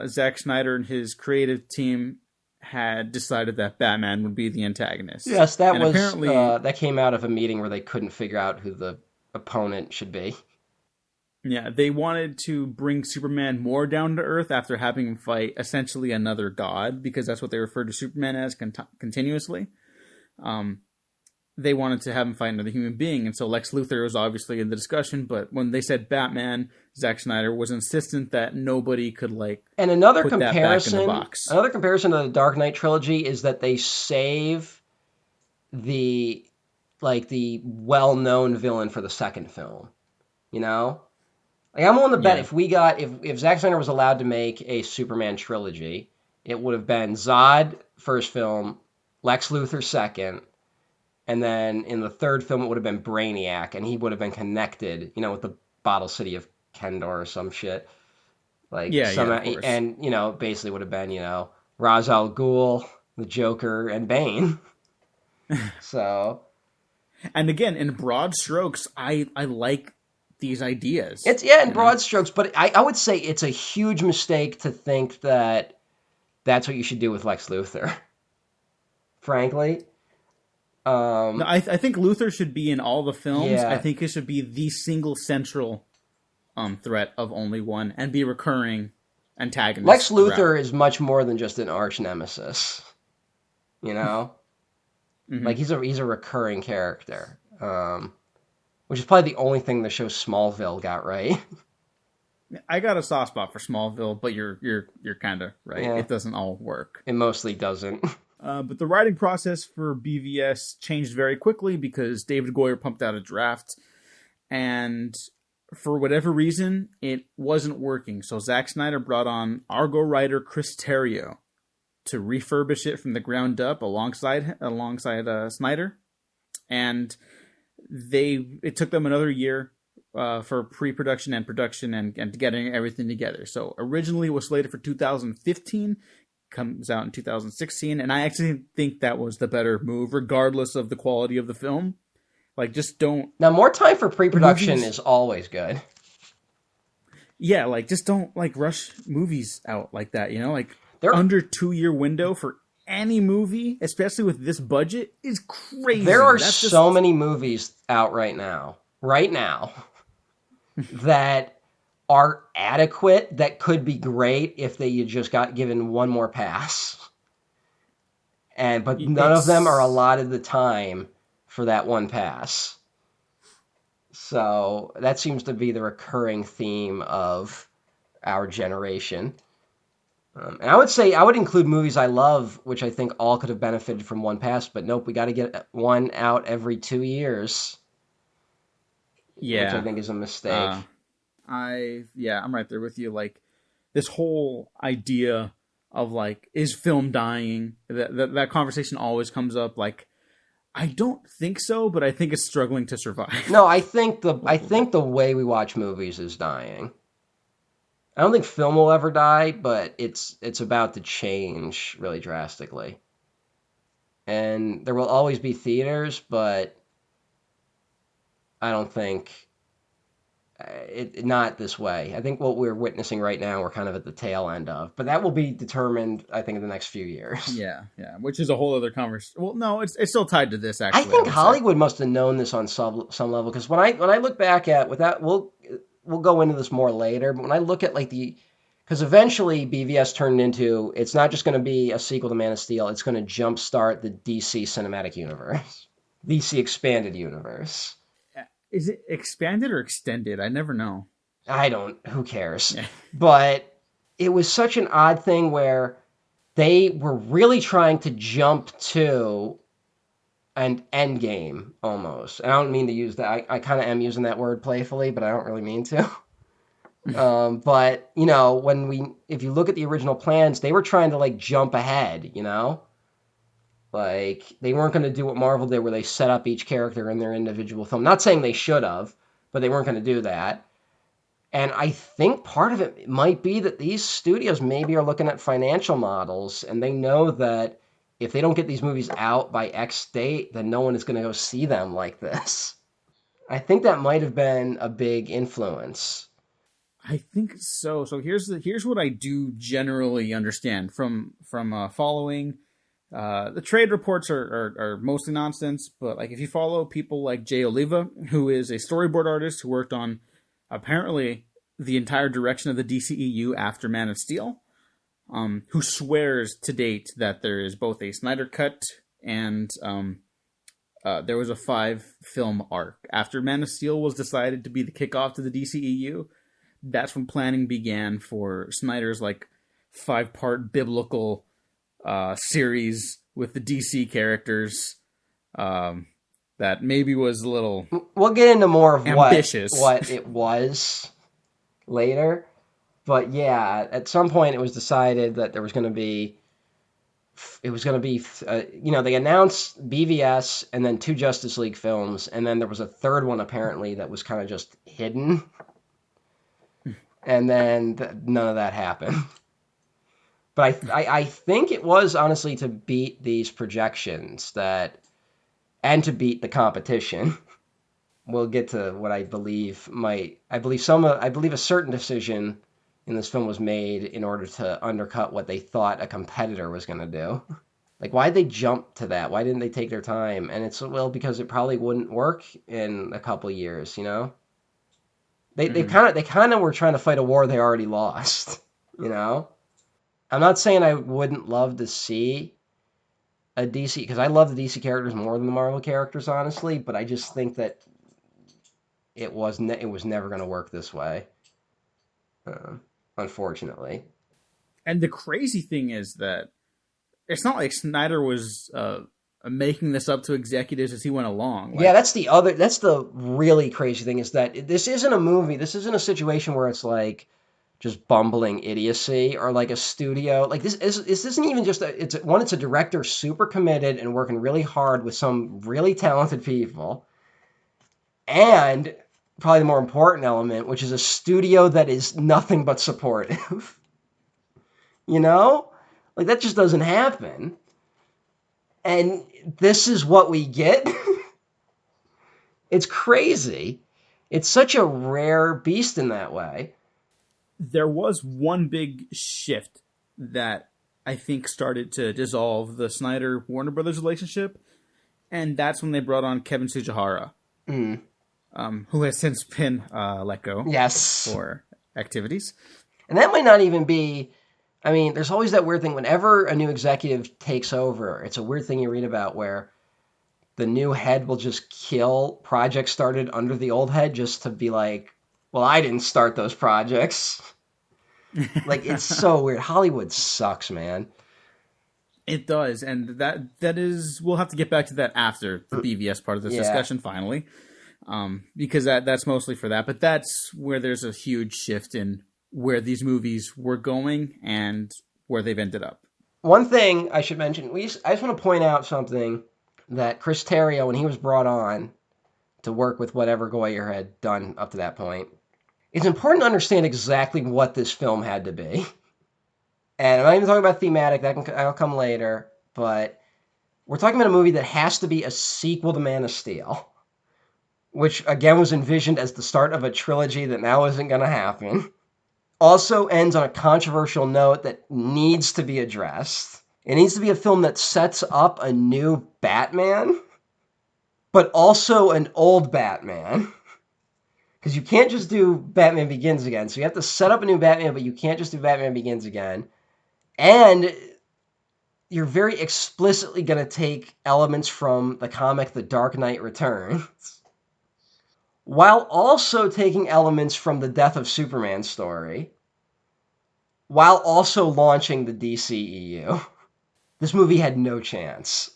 Zack Snyder and his creative team had decided that Batman would be the antagonist. Yes, that And was apparently that came out of a meeting where they couldn't figure out who the opponent should be. yeah, they wanted to bring Superman more down to earth after having him fight essentially another god, because that's what they referred to Superman as continuously. They wanted to have him fight another human being, and so Lex Luthor was obviously in the discussion, but when they said Batman, Zack Snyder was insistent that nobody could And another put that back in the comparison, box. another comparison to the Dark Knight trilogy is that they save the well-known villain for the second film. You know? Like, I'm willing to bet if Zack Snyder was allowed to make a Superman trilogy, it would have been Zod first film, Lex Luthor second, and then in the third film it would have been Brainiac, and he would have been connected, with the Bottle City of Kendor or some shit. Like of course. And basically would have been, Ra's al Ghul, the Joker, and Bane. So And again, in broad strokes, I like these ideas. it's in broad strokes, but I would say it's a huge mistake to think that that's what you should do with Lex Luthor. Frankly. No, I think Luthor should be in all the films. Yeah. I think it should be the single central threat of only one and be recurring antagonist. Lex Luthor throughout. is much more than just an arch nemesis. Like he's a recurring character, which is probably the only thing the show Smallville got right. I got a soft spot for Smallville, but you're kind of right. Yeah. It doesn't all work. It mostly doesn't. But the writing process for BVS changed very quickly because David Goyer pumped out a draft, and for whatever reason, it wasn't working. So Zack Snyder brought on Argo writer Chris Terrio to refurbish it from the ground up alongside Snyder, and it took them another year for pre-production and production and getting everything together. So originally it was slated for 2015. Comes out in 2016, and I actually think that was the better move, regardless of the quality of the film. Like, just don't... Now, more time for pre-production is always good. Yeah, like, just don't, rush movies out like that, Like, There- under 2-year window for any movie, especially with this budget, is crazy. There are That's so many movies out right now, that are adequate, that could be great if they just got given one more pass. But none of them are allotted the time for that one pass. So that seems to be the recurring theme of our generation. And I would say I would include movies I love, which I think all could have benefited from one pass, but nope, we got to get one out every 2 years. Yeah. Which I think is a mistake. I'm right there with you. Like, this whole idea of like, is film dying? That conversation always comes up. Like, I don't think so, but I think it's struggling to survive. No, I think the way we watch movies is dying. I don't think film will ever die, but it's about to change really drastically. And there will always be theaters, but I don't think not this way. I think what we're witnessing right now, we're kind of at the tail end of, but that will be determined, I think, in the next few years. Yeah, which is a whole other conversation. Well, no, it's still tied to this. Actually, I think would Hollywood must have known this on some level, because when I look back at without we'll go into this more later, but when I look at like because eventually BVS turned into, it's not just going to be a sequel to Man of Steel, it's going to jumpstart the DC cinematic universe, DC expanded universe. Is it expanded or extended? I never know. Who cares? Yeah. But it was such an odd thing where they were really trying to jump to an end game almost. And I don't mean to use that. I kind of am using that word playfully, but I don't really mean to. But, you know, if you look at the original plans, they were trying to like jump ahead, you know? Like, they weren't going to do what Marvel did, where they set up each character in their individual film. Not saying they should have, but they weren't going to do that. And I think part of it might be that these studios maybe are looking at financial models, and they know that if they don't get these movies out by X date, then no one is going to go see them like this. I think that might have been a big influence. I think so. So here's what I do generally understand from following. The trade reports are mostly nonsense, but like if you follow people like Jay Oliva, who is a storyboard artist who worked on apparently the entire direction of the DCEU after Man of Steel, who swears to date that there is both a Snyder cut and there was a 5-film arc. After Man of Steel was decided to be the kickoff to the DCEU, that's when planning began for Snyder's like 5-part biblical series with the DC characters that maybe was a little we'll get into more of ambitious. what it was later, but yeah, at some point it was decided that there was going to be they announced BVS and then 2 Justice League films, and then there was a third one apparently that was kind of just hidden, and then none of that happened. But I think it was honestly to beat these projections and to beat the competition. We'll get to what I believe a certain decision in this film was made in order to undercut what they thought a competitor was going to do. Like, why'd they jump to that? Why didn't they take their time? And it's, well, because it probably wouldn't work in a couple of years, you know? They kind of were trying to fight a war they already lost, you know? I'm not saying I wouldn't love to see a DC, because I love the DC characters more than the Marvel characters, honestly, but I just think that it was never going to work this way, unfortunately. And the crazy thing is that it's not like Snyder was making this up to executives as he went along. Like, yeah, that's the really crazy thing, is that this isn't a movie. This isn't a situation where it's like just bumbling idiocy, or like a studio. Like this isn't even just it's a director super committed and working really hard with some really talented people. And probably the more important element, which is a studio that is nothing but supportive. You know? Like, that just doesn't happen. And this is what we get. It's crazy. It's such a rare beast in that way. There was one big shift that I think started to dissolve the Snyder-Warner Brothers relationship, and that's when they brought on Kevin Tsujihara, who has since been let go for activities. And that might not even be... I mean, there's always that weird thing. Whenever a new executive takes over, it's a weird thing you read about where the new head will just kill projects started under the old head just to be like, well, I didn't start those projects. Like, it's so weird. Hollywood sucks, man. It does, and that is... We'll have to get back to that after the BVS part of this discussion, finally, because that's mostly for that. But that's where there's a huge shift in where these movies were going and where they've ended up. One thing I should mention, I just want to point out something that Chris Terrio, when he was brought on to work with whatever Goyer had done up to that point, it's important to understand exactly what this film had to be. And I'm not even talking about thematic, that'll come later, but we're talking about a movie that has to be a sequel to Man of Steel, which again was envisioned as the start of a trilogy that now isn't going to happen. Also ends on a controversial note that needs to be addressed. It needs to be a film that sets up a new Batman, but also an old Batman. Because you can't just do Batman Begins again. So you have to set up a new Batman, but you can't just do Batman Begins again. And you're very explicitly going to take elements from the comic The Dark Knight Returns, while also taking elements from the Death of Superman story, while also launching the DCEU. This movie had no chance.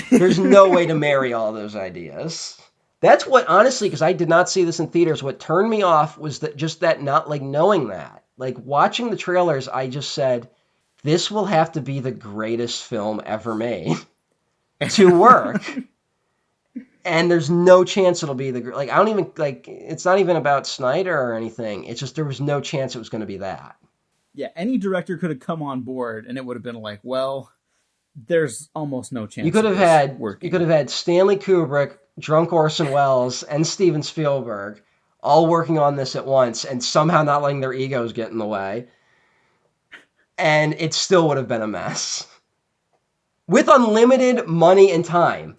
There's no way to marry all those ideas. That's what, honestly, because I did not see this in theaters, what turned me off was that not, like, knowing that. Like, watching the trailers, I just said, this will have to be the greatest film ever made to work. And there's no chance it'll be I don't even, it's not even about Snyder or anything. It's just there was no chance it was going to be that. Yeah, any director could have come on board and it would have been like, well, there's almost no chance. You could have had Stanley Kubrick, drunk Orson Welles, and Steven Spielberg all working on this at once and somehow not letting their egos get in the way. And it still would have been a mess. With unlimited money and time.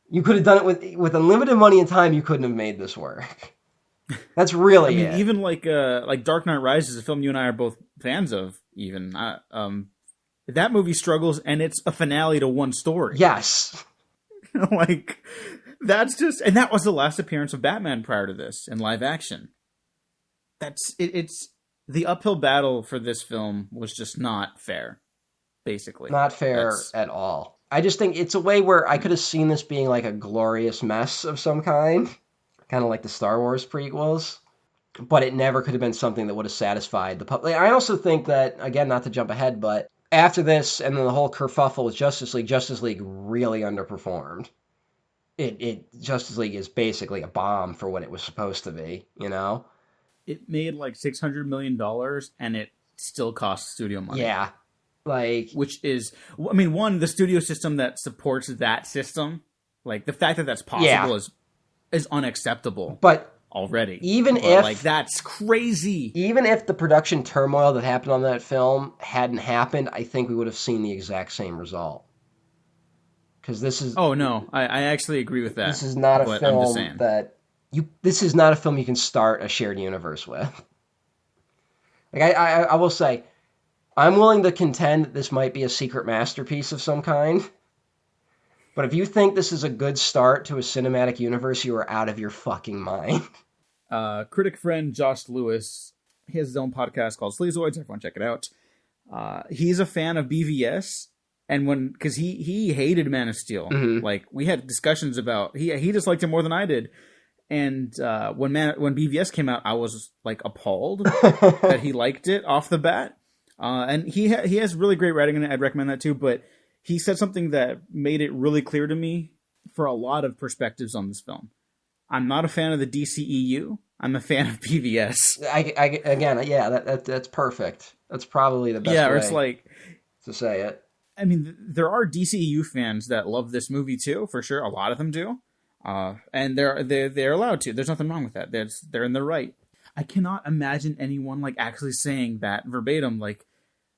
You could have done it with unlimited money and time, you couldn't have made this work. That's really it. Even like Dark Knight Rises, a film you and I are both fans of, even. That movie struggles, and it's a finale to one story. Yes. That's just... And that was the last appearance of Batman prior to this, in live action. It's... The uphill battle for this film was just not fair, basically. Not fair at all. I just think it's a way where I could have seen this being like a glorious mess of some kind. Kind of like the Star Wars prequels. But it never could have been something that would have satisfied the public. I also think that, again, not to jump ahead, but after this and then the whole kerfuffle with Justice League really underperformed. Justice League is basically a bomb for what it was supposed to be, you know? It made like $600 million and it still cost studio money. Yeah. Which is, I mean, one, the studio system that supports that system, like the fact that that's possible is unacceptable. But already. That's crazy. Even if the production turmoil that happened on that film hadn't happened, I think we would have seen the exact same result. Because this is... Oh, no. I actually agree with that. This is not a film that... This is not a film you can start a shared universe with. I will say, I'm willing to contend that this might be a secret masterpiece of some kind. But if you think this is a good start to a cinematic universe, you are out of your fucking mind. Critic friend Josh Lewis, he has his own podcast called Sleazoids. Everyone check it out. He's a fan of BVS. And because he hated Man of Steel. Mm-hmm. Like, we had discussions about, he just liked it more than I did. And when BVS came out, I was like appalled that he liked it off the bat. And he has really great writing in it. I'd recommend that too. But he said something that made it really clear to me for a lot of perspectives on this film. I'm not a fan of the DCEU. I'm a fan of BVS. That's perfect. That's probably the best way to say it. I mean, there are DCEU fans that love this movie too, for sure. A lot of them do. And they're allowed to. There's nothing wrong with that. They're in the right. I cannot imagine anyone like actually saying that verbatim, like,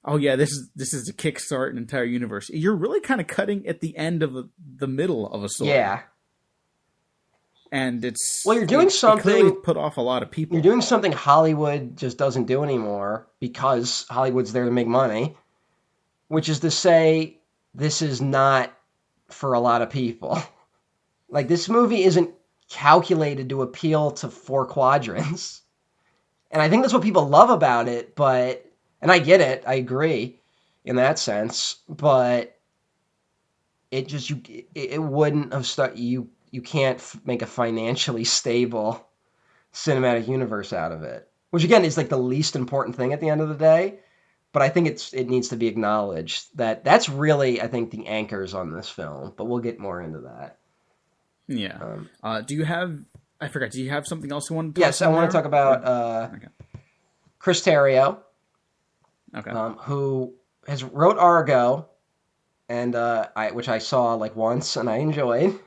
oh yeah, this is to kickstart an entire universe. You're really kind of cutting at the end of the middle of a story. Yeah. And it's... Well, you're doing something... It clearly put off a lot of people. You're doing something Hollywood just doesn't do anymore because Hollywood's there to make money, which is to say this is not for a lot of people. Like, this movie isn't calculated to appeal to 4 quadrants. And I think that's what people love about it, but... And I get it, I agree in that sense, but it just... It wouldn't have stuck... You can't make a financially stable cinematic universe out of it. Which, again, is like the least important thing at the end of the day. but I think it needs to be acknowledged that that's really, I think, the anchors on this film. But we'll get more into that. Yeah. Do you have? I forgot. Do you have something else you want to Yes, toss I in want to there? talk about Okay. Chris Terrio, Okay. who has wrote Argo, and which I saw like once and I enjoyed,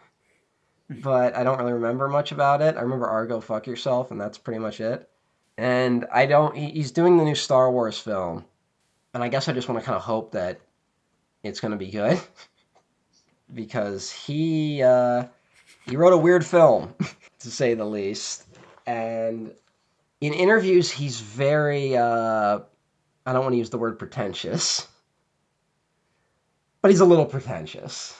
but I don't really remember much about it. I remember Argo, fuck yourself, and that's pretty much it. And I don't. He's doing the new Star Wars film, and I guess I just want to kind of hope that it's going to be good because he wrote a weird film, to say the least. And in interviews, he's very I don't want to use the word pretentious, but he's a little pretentious.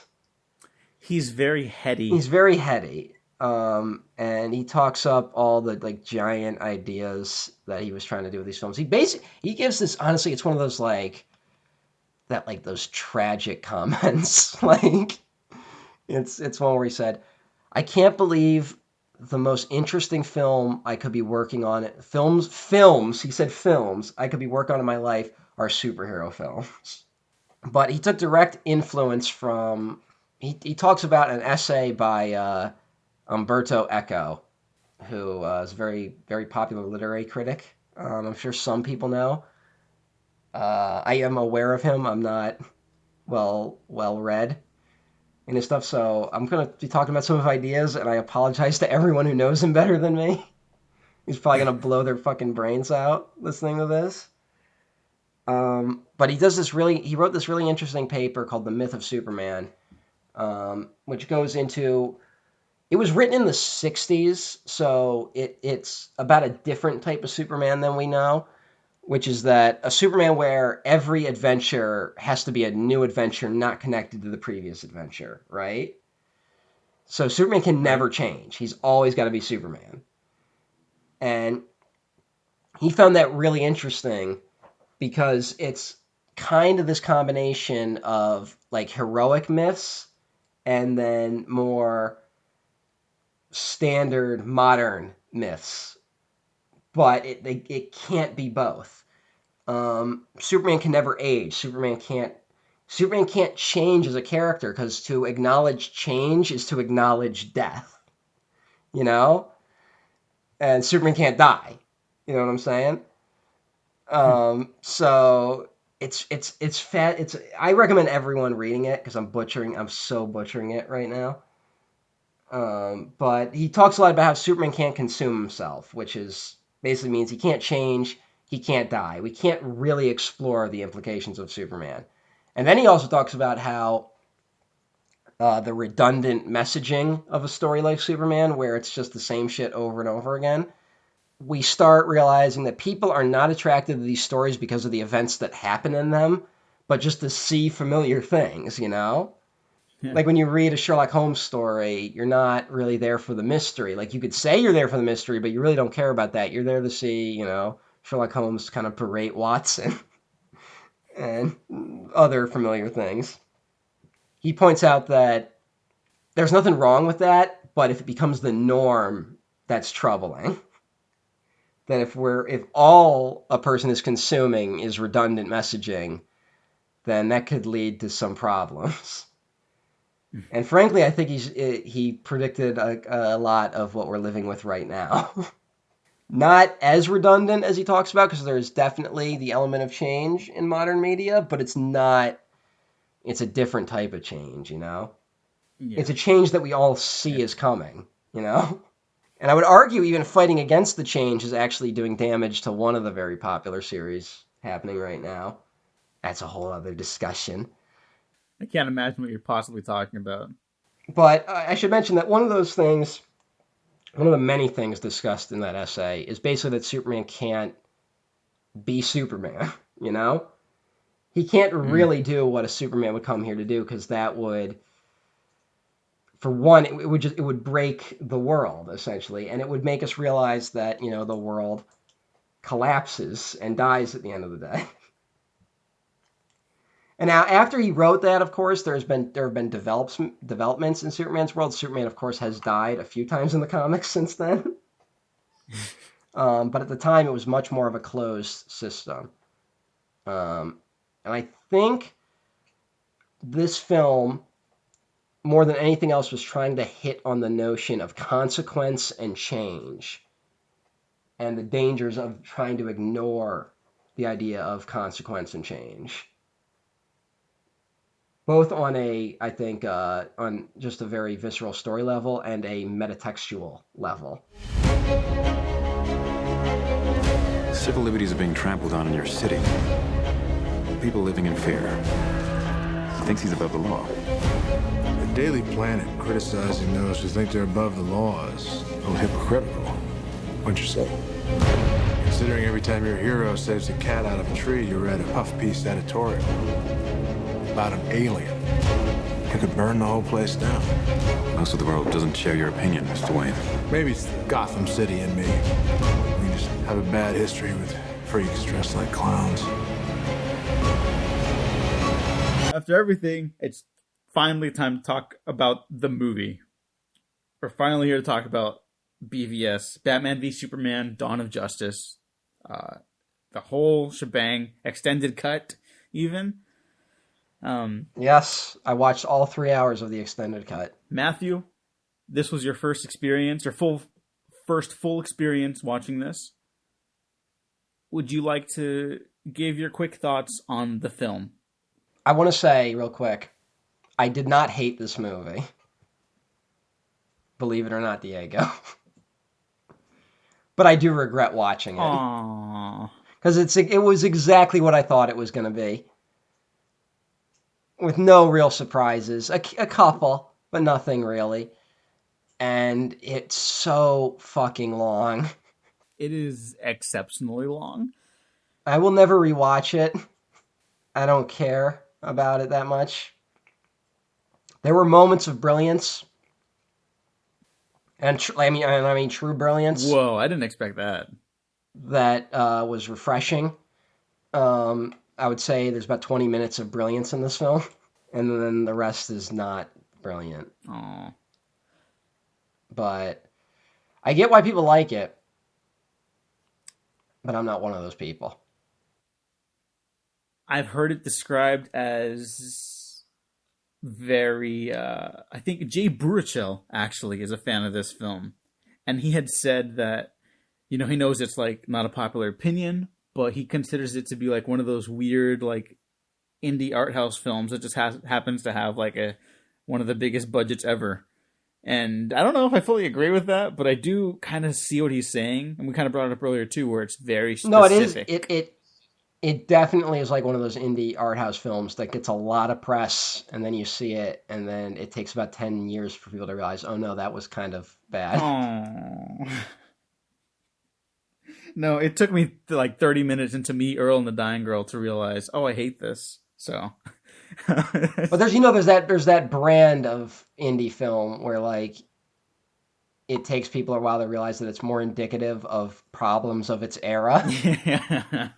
He's very heady. He's very heady. And he talks up all the like giant ideas that he was trying to do with these films. He gives this, honestly, it's one of those like those tragic comments. Like it's one where he said, "I can't believe the most interesting film I could be working on films, he said films I could be working on in my life are superhero films." But he took direct influence from he talks about an essay by Umberto Eco, who is a very, very popular literary critic. I'm sure some people know. I am aware of him. I'm not well read in his stuff, so I'm going to be talking about some of his ideas, and I apologize to everyone who knows him better than me. He's probably going to blow their fucking brains out listening to this. But he wrote this really interesting paper called The Myth of Superman, which goes into, it was written in the 60s, so it's about a different type of Superman than we know, which is that a Superman where every adventure has to be a new adventure not connected to the previous adventure, right? So Superman can never change. He's always got to be Superman. And he found that really interesting because it's kind of this combination of like heroic myths and then more standard modern myths, but it can't be both. Superman can never age. Superman can't change as a character because to acknowledge change is to acknowledge death, you know? And Superman can't die. You know what I'm saying? So it's fat. I recommend everyone reading it because I'm so butchering it right now. But he talks a lot about how Superman can't consume himself, which is basically means he can't change, he can't die. We can't really explore the implications of Superman. And then he also talks about how the redundant messaging of a story like Superman, where it's just the same shit over and over again, we start realizing that people are not attracted to these stories because of the events that happen in them, but just to see familiar things, you know? Yeah. Like when you read a Sherlock Holmes story, you're not really there for the mystery. Like you could say you're there for the mystery, but you really don't care about that. You're there to see, Sherlock Holmes kind of berate Watson and other familiar things. He points out that there's nothing wrong with that, but if it becomes the norm, that's troubling. That if all a person is consuming is redundant messaging, then that could lead to some problems. And frankly, I think he predicted a lot of what we're living with right now. Not as redundant as he talks about, because there's definitely the element of change in modern media, but it's a different type of change, Yeah. It's a change that we all see is coming, And I would argue even fighting against the change is actually doing damage to one of the very popular series happening right now. That's a whole other discussion. I can't imagine what you're possibly talking about. But I should mention that one of the many things discussed in that essay is basically that Superman can't be Superman, He can't really do what a Superman would come here to do, because that would, for one, it would break the world, essentially, and it would make us realize that, the world collapses and dies at the end of the day. And now, after he wrote that, of course, there have been developments in Superman's world. Superman, of course, has died a few times in the comics since then. But at the time, it was much more of a closed system. And I think this film, more than anything else, was trying to hit on the notion of consequence and change and the dangers of trying to ignore the idea of consequence and change. Both on on just a very visceral story level and a metatextual level. Civil liberties are being trampled on in your city. People living in fear. He thinks he's above the law. The Daily Planet criticizing those who think they're above the law is a little hypocritical, wouldn't you say? Considering every time your hero saves a cat out of a tree, you read a puff-piece editorial about an alien who could burn the whole place down. Most of the world doesn't share your opinion, Mr. Wayne. Maybe it's Gotham City and me. We just have a bad history with freaks dressed like clowns. After everything, it's finally time to talk about the movie. We're finally here to talk about BVS, Batman v Superman, Dawn of Justice. The whole shebang, extended cut, even. Yes, I watched all 3 hours of the extended cut. Matthew, this was your first experience, or first full experience watching this. Would you like to give your quick thoughts on the film? I want to say real quick, I did not hate this movie. Believe it or not, Diego. But I do regret watching it. Aww. Because it was exactly what I thought it was going to be. With no real surprises. A couple, but nothing really. And it's so fucking long. It is exceptionally long. I will never rewatch it. I don't care about it that much. There were moments of brilliance. And I mean true brilliance. Whoa, I didn't expect that. That was refreshing. I would say there's about 20 minutes of brilliance in this film, and then the rest is not brilliant. Aww. But I get why people like it, but I'm not one of those people. I've heard it described as very... I think Jay Baruchel, actually, is a fan of this film. And he had said that, he knows it's, not a popular opinion, but he considers it to be, one of those weird, indie art house films that just happens to have, one of the biggest budgets ever. And I don't know if I fully agree with that, but I do kind of see what he's saying. And we kind of brought it up earlier, too, where it's very specific. No, it is. It definitely is like one of those indie art house films that gets a lot of press, and then you see it, and then it takes about 10 years for people to realize, oh no, that was kind of bad. Aww. No, it took me 30 minutes into Me, Earl, and the Dying Girl to realize, oh, I hate this. So, but there's that brand of indie film where it takes people a while to realize that it's more indicative of problems of its era. Yeah.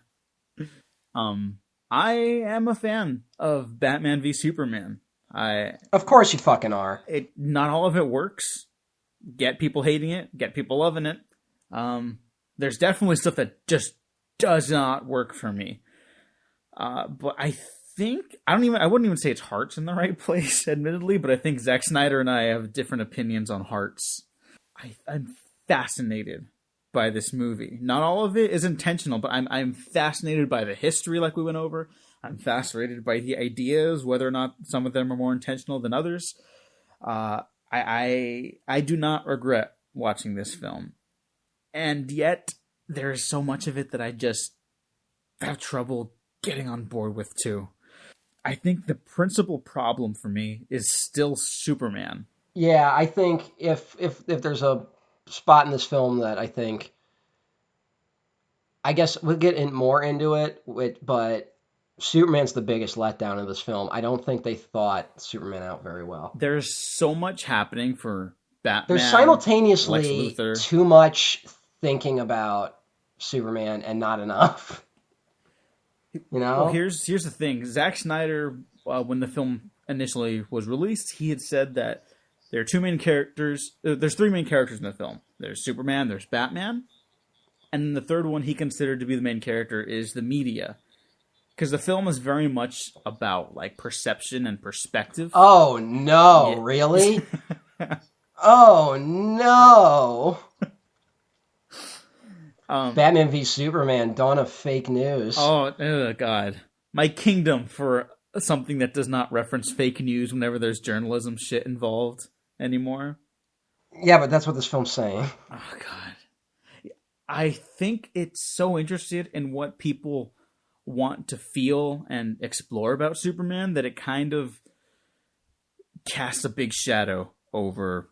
I am a fan of Batman v Superman. Of course you fucking are. Not all of it works. Get people hating it, get people loving it. There's definitely stuff that just does not work for me. But I think I wouldn't even say its heart's in the right place, admittedly, but I think Zack Snyder and I have different opinions on hearts. I'm fascinated by this movie. Not all of it is intentional, but I'm fascinated by the history, like we went over. I'm fascinated by the ideas, whether or not some of them are more intentional than others. I do not regret watching this film. And yet, there is so much of it that I just have trouble getting on board with, too. I think the principal problem for me is still Superman. Yeah, I think if there's a spot in this film that I guess we'll get more into it, but Superman's the biggest letdown of this film. I don't think they thought Superman out very well. There's so much happening for Batman. There's simultaneously Lex Luthor. Too much thinking about Superman and not enough. Well, here's the thing. Zack Snyder, when the film initially was released, he had said that there are two main characters. There's three main characters in the film. There's Superman, there's Batman, and then the third one he considered to be the main character is the media. because the film is very much about like perception and perspective. Oh no, Yeah. really? Oh no. Batman v Superman, Dawn of Fake News. Oh God, my kingdom for something that does not reference fake news whenever there's journalism shit involved anymore. Yeah, but that's what this film's saying. Oh God, I think it's so interested in what people want to feel and explore about Superman that it kind of casts a big shadow over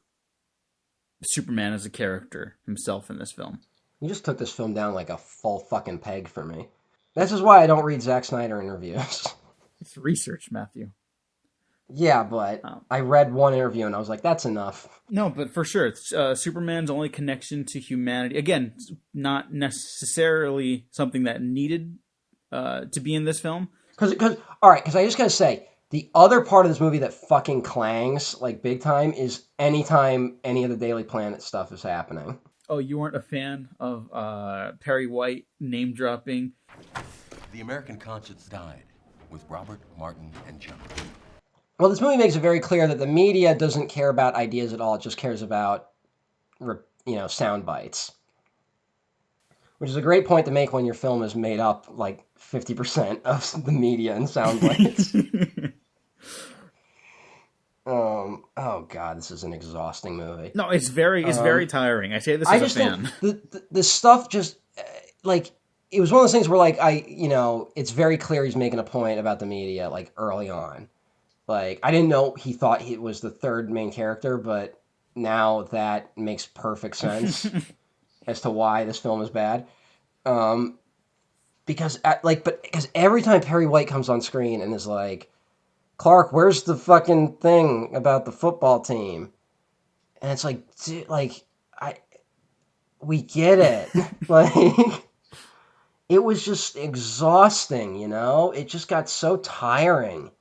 Superman as a character himself in this film. You just took this film down like a full fucking peg for me. This is why I don't read Zack Snyder interviews. It's research, Matthew. Yeah, but I read one interview and I was like, that's enough. No, but for sure, it's, Superman's only connection to humanity. Again, not necessarily something that needed to be in this film. Because I just gotta say, the other part of this movie that fucking clangs, like, big time, is anytime any of the Daily Planet stuff is happening. Oh, you weren't a fan of Perry White name-dropping? The American conscience died with Robert, Martin, and John. Well, this movie makes it very clear that the media doesn't care about ideas at all. It just cares about, sound bites. Which is a great point to make when your film is made up like 50% of the media and sound bites. Oh God, this is an exhausting movie. No, it's very tiring. I say this as a fan. The stuff just it was one of those things where it's very clear he's making a point about the media like early on. Like, I didn't know he thought he was the third main character, but now that makes perfect sense as to why this film is bad. Because every time Perry White comes on screen and is like, Clark, where's the fucking thing about the football team? And it's like, dude, we get it. It was just exhausting, It just got so tiring.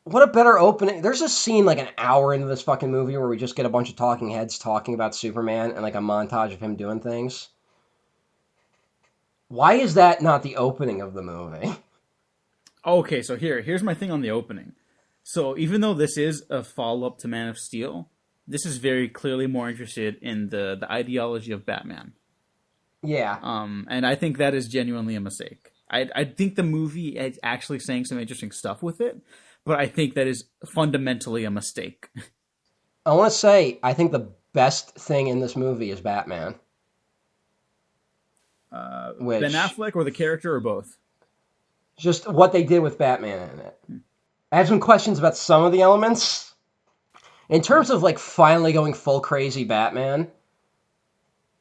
What a better opening. There's a scene like an hour into this fucking movie where we just get a bunch of talking heads talking about Superman and like a montage of him doing things. Why is that not the opening of the movie? Okay, so here's my thing on the opening. So even though this is a follow-up to Man of Steel, this is very clearly more interested in the ideology of Batman. Yeah. And I think that is genuinely a mistake. I think the movie is actually saying some interesting stuff with it, but I think that is fundamentally a mistake. I want to say, I think the best thing in this movie is Batman. Ben Affleck or the character or both? Just what they did with Batman in it. I have some questions about some of the elements. In terms of like finally going full crazy Batman,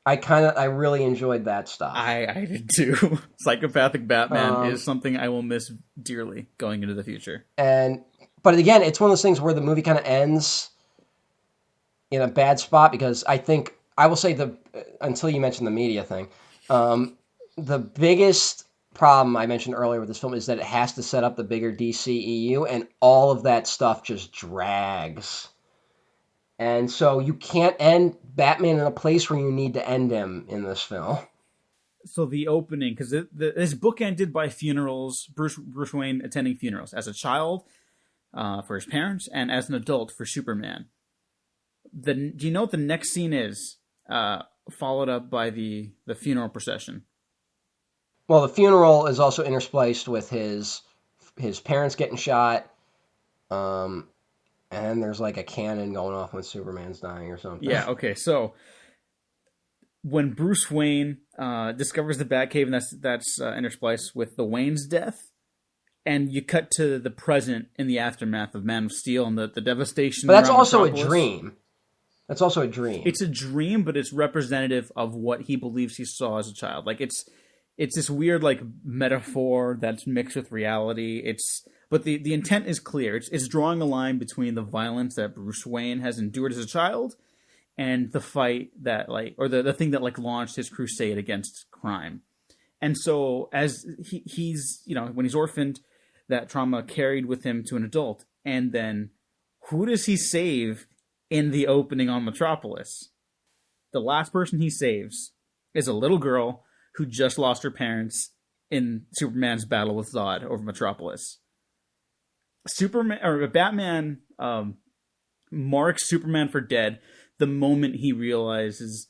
I really enjoyed that stuff. I did too. Psychopathic Batman is something I will miss dearly going into the future. But again, it's one of those things where the movie kind of ends in a bad spot because I will say until you mentioned the media thing, the biggest problem I mentioned earlier with this film is that it has to set up the bigger DCEU, and all of that stuff just drags. And so you can't end Batman in a place where you need to end him in this film. So the opening, because this book ended by funerals, Bruce Wayne attending funerals as a child for his parents and as an adult for Superman. Do you know what the next scene is? Followed up by the funeral procession. Well, the funeral is also interspliced with his parents getting shot. And there's like a cannon going off when Superman's dying or something. Yeah, okay. So when Bruce Wayne discovers the Batcave, and that's interspliced with the Wayne's death, and you cut to the present in the aftermath of Man of Steel and the devastation. But that's around also Metropolis. A dream. That's also a dream. It's a dream, but it's representative of what he believes he saw as a child. Like it's this weird like metaphor that's mixed with reality. But the intent is clear. It's drawing a line between the violence that Bruce Wayne has endured as a child and the fight that the thing that launched his crusade against crime. And so as he's when he's orphaned, that trauma carried with him to an adult. And then who does he save in the opening on Metropolis? The last person he saves is a little girl who just lost her parents in Superman's battle with Zod over Metropolis. Batman marks Superman for dead the moment he realizes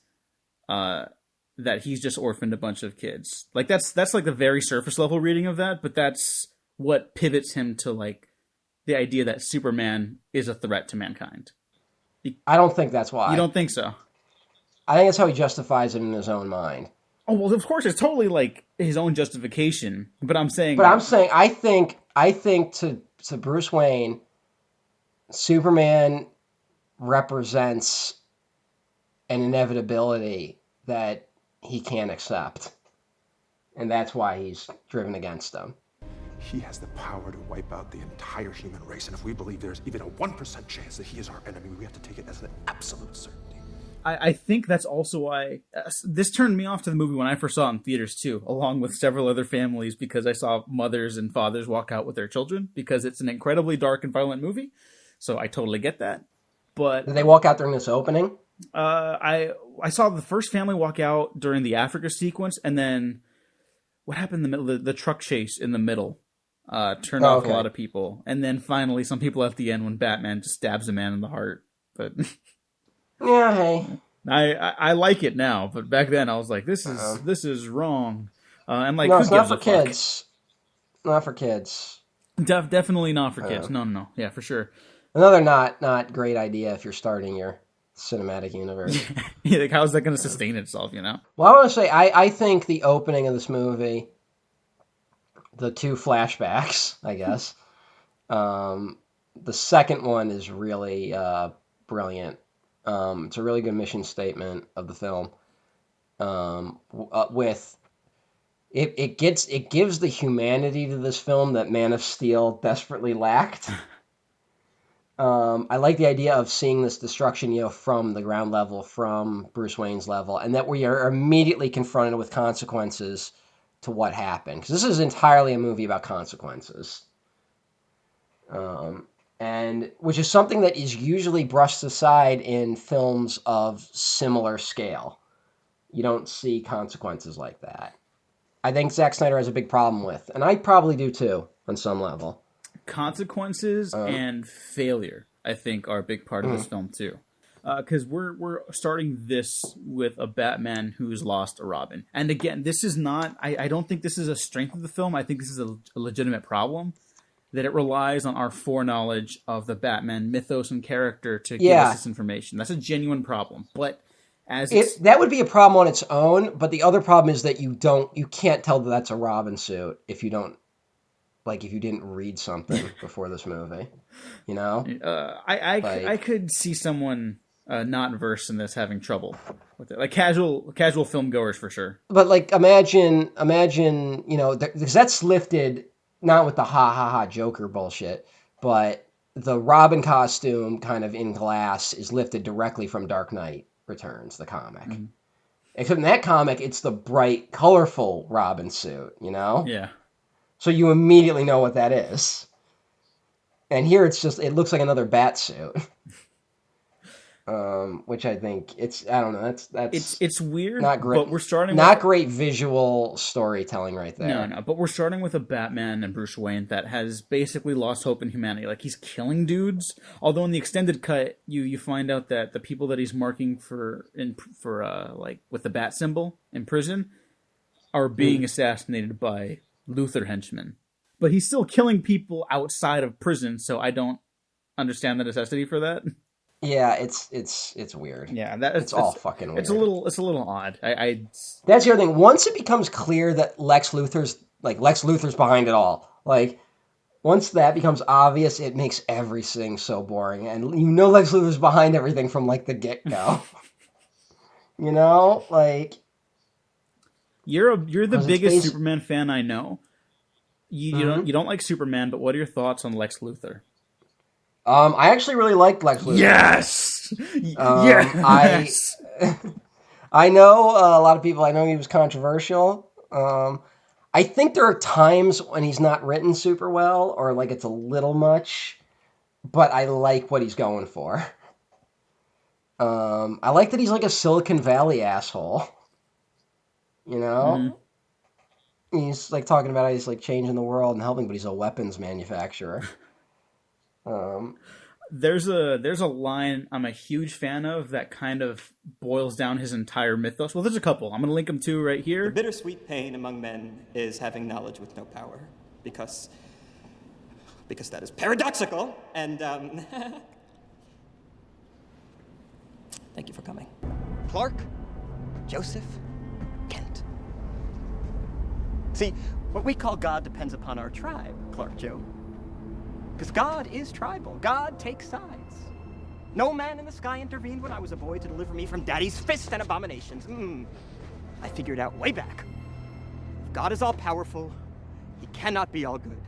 that he's just orphaned a bunch of kids. Like that's like the very surface level reading of that, but that's what pivots him to like the idea that Superman is a threat to mankind. I don't think that's why. You don't think so? I think that's how he justifies it in his own mind. Oh well, of course it's totally like his own justification. But I'm saying, I think to Bruce Wayne, Superman represents an inevitability that he can't accept, and that's why he's driven against them. He has the power to wipe out the entire human race, and if we believe there's even a 1% chance that he is our enemy, we have to take it as an absolute certainty. I think that's also why this turned me off to the movie when I first saw it in theaters too, along with several other families, because I saw mothers and fathers walk out with their children, because it's an incredibly dark and violent movie. So I totally get that. But did they walk out during this opening? I saw the first family walk out during the Africa sequence, and then what happened in the middle? The truck chase in the middle turned off a lot of people, and then finally some people at the end when Batman just stabs a man in the heart. But yeah, hey, I like it now, but back then I was like, this is wrong. And like, no, who it's gives not for kids. Not for kids. Definitely not for kids. No. Yeah, for sure. Another not great idea if you're starting your cinematic universe. Yeah, like how's that going to sustain itself? You know. Well, I want to say I think the opening of this movie, the two flashbacks, I guess, the second one is really brilliant. It's a really good mission statement of the film. With it gives the humanity to this film that Man of Steel desperately lacked. I like the idea of seeing this destruction, from the ground level, from Bruce Wayne's level, and that we are immediately confronted with consequences to what happened. Because this is entirely a movie about consequences. And which is something that is usually brushed aside in films of similar scale. You don't see consequences like that. I think Zack Snyder has a big problem with, and I probably do too, on some level. Consequences and failure, I think, are a big part of this film too. Because we're starting this with a Batman who's lost a Robin. And again, this is not, I don't think this is a strength of the film. I think this is a legitimate problem. That it relies on our foreknowledge of the Batman mythos and character to give us this information. That's a genuine problem. But that would be a problem on its own. But the other problem is that you can't tell that that's a Robin suit if you don't, like, if you didn't read something before this movie, I could see someone not versed in this having trouble with it, like casual film goers for sure. But like, imagine, because that's lifted. Not with the ha Joker bullshit, but the Robin costume kind of in glass is lifted directly from Dark Knight Returns, the comic. Mm-hmm. Except in that comic, it's the bright, colorful Robin suit, Yeah. So you immediately know what that is. And here it looks like another bat suit. Which I think I don't know, that's it's weird, not great, but we're starting great visual storytelling right there. No, but we're starting with a Batman and Bruce Wayne that has basically lost hope in humanity. Like, he's killing dudes. Although in the extended cut, you find out that the people that he's marking for like with the bat symbol in prison are being assassinated by Luthor henchmen. But he's still killing people outside of prison, so I don't understand the necessity for that. Yeah, it's weird. Yeah, it's all fucking weird. It's a little odd. That's the other thing. Once it becomes clear that Lex Luthor's behind it all, like, once that becomes obvious, it makes everything so boring. And Lex Luthor's behind everything from like the get-go. Like, you're the biggest Superman fan I know. You don't like Superman, but what are your thoughts on Lex Luthor? I actually really liked Lex Luthor. Yes! Yes! I know a lot of people, I know he was controversial. I think there are times when he's not written super well, or like it's a little much, but I like what he's going for. I like that he's like a Silicon Valley asshole. He's like talking about how he's like changing the world and helping, but he's a weapons manufacturer. There's a line I'm a huge fan of that kind of boils down his entire mythos. Well, there's a couple. I'm going to link them to right here. The bittersweet pain among men is having knowledge with no power, because that is paradoxical, and thank you for coming. Clark, Joseph, Kent. See, what we call God depends upon our tribe, Clark Joe. Because God is tribal. God takes sides. No man in the sky intervened when I was a boy to deliver me from Daddy's fist and abominations. I figured out way back. If God is all-powerful, he cannot be all good.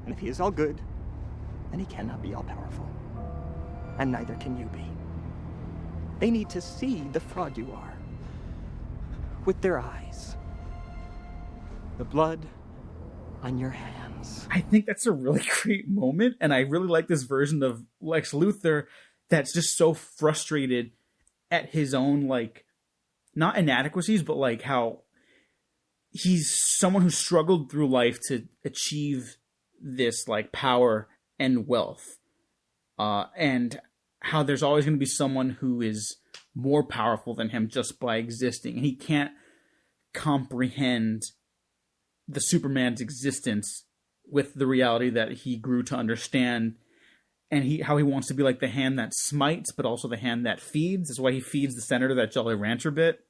And if he is all good, then he cannot be all-powerful. And neither can you be. They need to see the fraud you are. With their eyes. The blood on your hands. I think that's a really great moment, and I really like this version of Lex Luthor that's just so frustrated at his own, like, not inadequacies, but like how he's someone who struggled through life to achieve this like power and wealth, and how there's always going to be someone who is more powerful than him just by existing, and he can't comprehend the Superman's existence with the reality that he grew to understand, and how he wants to be like the hand that smites, but also the hand that feeds. That's why he feeds the senator that Jolly Rancher bit,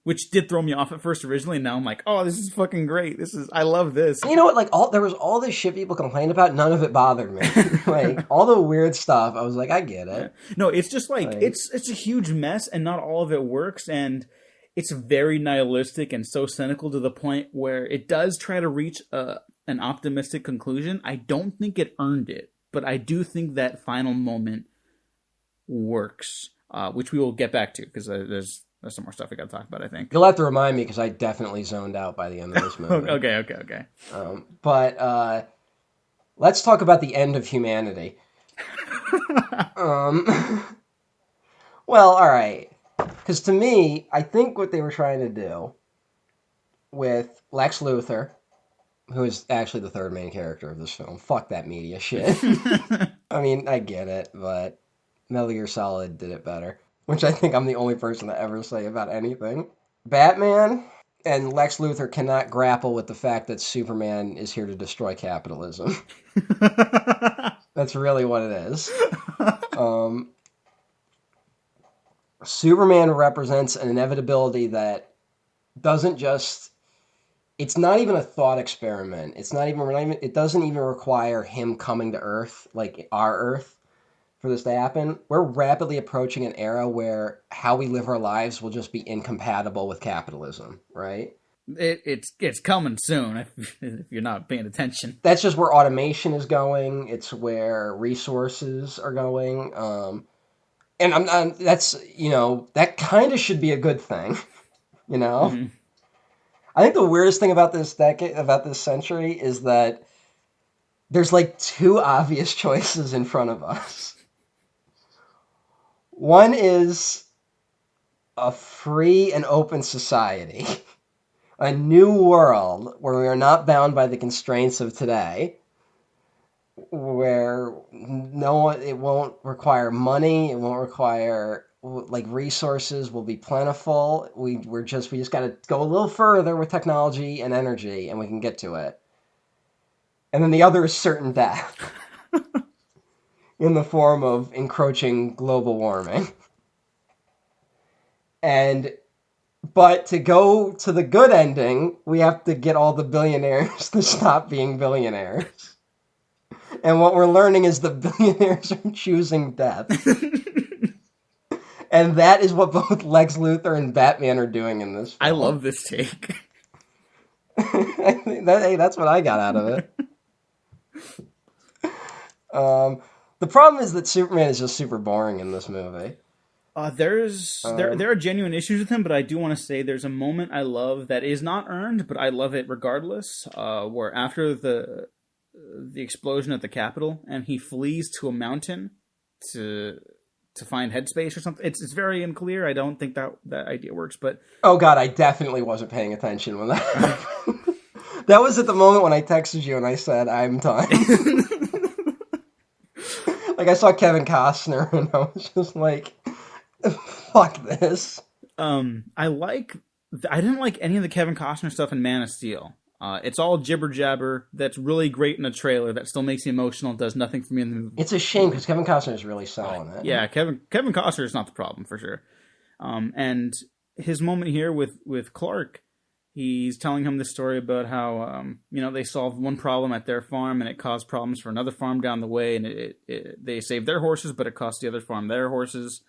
which did throw me off at first originally, and now I'm like, oh, this is fucking great. I love this. You know what? Like, there was all this shit people complained about. None of it bothered me. Like, all the weird stuff, I was like, I get it. No, it's just like it's a huge mess, and not all of it works, and it's very nihilistic and so cynical to the point where it does try to reach an optimistic conclusion. I don't think it earned it, but I do think that final moment works, which we will get back to, because there's some more stuff we got to talk about, I think. You'll have to remind me, because I definitely zoned out by the end of this movie. Okay. But let's talk about the end of humanity. Well, all right. Because to me, I think what they were trying to do with Lex Luthor, who is actually the third main character of this film. Fuck that media shit. I mean, I get it, but Metal Gear Solid did it better. Which I think I'm the only person to ever say about anything. Batman and Lex Luthor cannot grapple with the fact that Superman is here to destroy capitalism. That's really what it is. Superman represents an inevitability that doesn't just... It's not even a thought experiment. It doesn't even require him coming to Earth, like our Earth, for this to happen. We're rapidly approaching an era where how we live our lives will just be incompatible with capitalism, right? It's coming soon if you're not paying attention. That's just where automation is going. It's where resources are going. And that kind of should be a good thing, you know? Mm-hmm. I think the weirdest thing about this century, is that there's like two obvious choices in front of us. One is a free and open society, a new world where we are not bound by the constraints of today, where it won't require money, it won't require like resources, will be plentiful. We just got to go a little further with technology and energy, and we can get to it. And then the other is certain death in the form of encroaching global warming. But to go to the good ending, we have to get all the billionaires to stop being billionaires. And what we're learning is the billionaires are choosing death. And that is what both Lex Luthor and Batman are doing in this film. I love this take. That's what I got out of it. The problem is that Superman is just super boring in this movie. There are genuine issues with him, but I do want to say there's a moment I love that is not earned, but I love it regardless, where after the explosion at the Capitol, and he flees to a mountain to to find headspace or something. It's very unclear. I don't think that idea works. But oh god, I definitely wasn't paying attention when that happened. That was at the moment when I texted you and I said, I'm done. Like, I saw Kevin Costner and I was just like, fuck this. I didn't like any of the Kevin Costner stuff in Man of Steel. It's all jibber jabber. That's really great in a trailer. That still makes me emotional. Does nothing for me in the movie. It's a shame because Kevin Costner is really selling it. Yeah, Kevin Costner is not the problem for sure. And his moment here with Clark, he's telling him the story about how they solved one problem at their farm and it caused problems for another farm down the way, and they saved their horses, but it cost the other farm their horses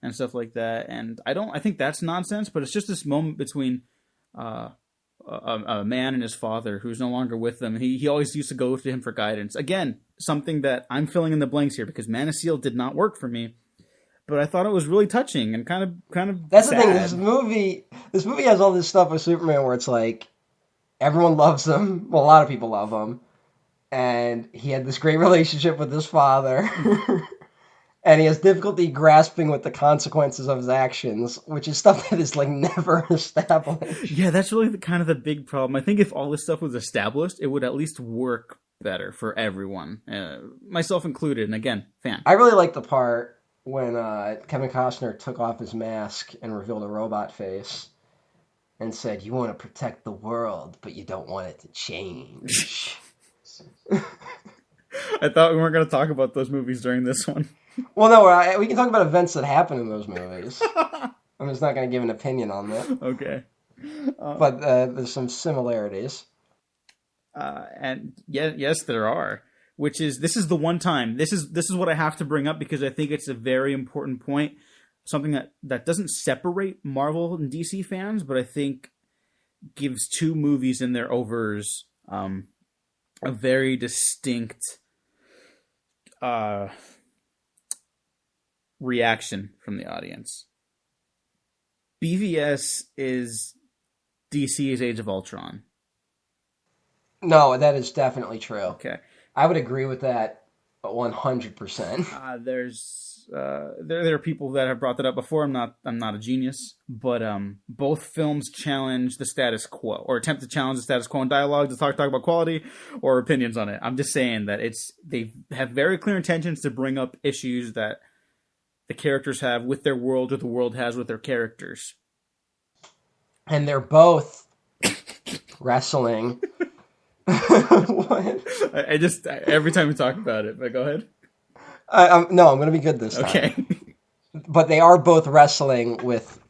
and stuff like that. And I think that's nonsense, but it's just this moment between a man and his father who's no longer with them. He always used to go to him for guidance. Again, something that I'm filling in the blanks here because Man of Steel did not work for me, but I thought it was really touching and kind of That's sad. the thing. This movie has all this stuff with Superman where it's like everyone loves him. Well, a lot of people love him, and he had this great relationship with his father. And he has difficulty grasping with the consequences of his actions, which is stuff that is like never established. Yeah, that's really the big problem. I think if all this stuff was established, it would at least work better for everyone, myself included. And again, fan. I really like the part when Kevin Costner took off his mask and revealed a robot face and said, "You want to protect the world, but you don't want it to change." I thought we weren't going to talk about those movies during this one. Well, no, we can talk about events that happen in those movies. I'm just not going to give an opinion on that. Okay. But there's some similarities. And yes, there are. This is the one time. This is what I have to bring up because I think it's a very important point. Something that doesn't separate Marvel and DC fans, but I think gives two movies in their overs a very distinct reaction from the audience. BVS is DC's Age of Ultron. No, that is definitely true. Okay. I would agree with that 100%. There are people that have brought that up before. I'm not a genius, but both films challenge the status quo or attempt to challenge the status quo in dialogue to talk about quality or opinions on it. I'm just saying that they have very clear intentions to bring up issues that the characters have with their world or the world has with their characters. And they're both wrestling. What? I just every time we talk about it, but go ahead. No, I'm going to be good this time. Okay. But they are both wrestling with,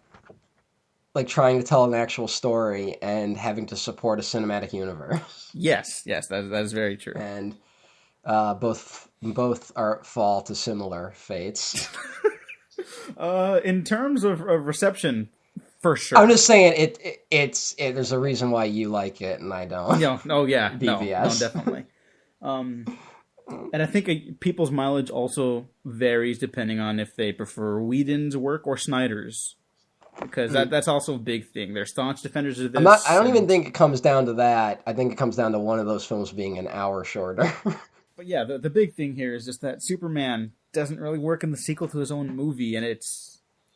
like, trying to tell an actual story and having to support a cinematic universe. Yes, that is very true. And both fall to similar fates. In terms of reception, for sure. I'm just saying it's there's a reason why you like it and I don't. Yeah. Oh yeah. BVS. No, definitely. And I think people's mileage also varies depending on if they prefer Whedon's work or Snyder's, because that's also a big thing. They're staunch defenders of this. I don't even think it comes down to that. I think it comes down to one of those films being an hour shorter. But yeah, the big thing here is just that Superman doesn't really work in the sequel to his own movie, and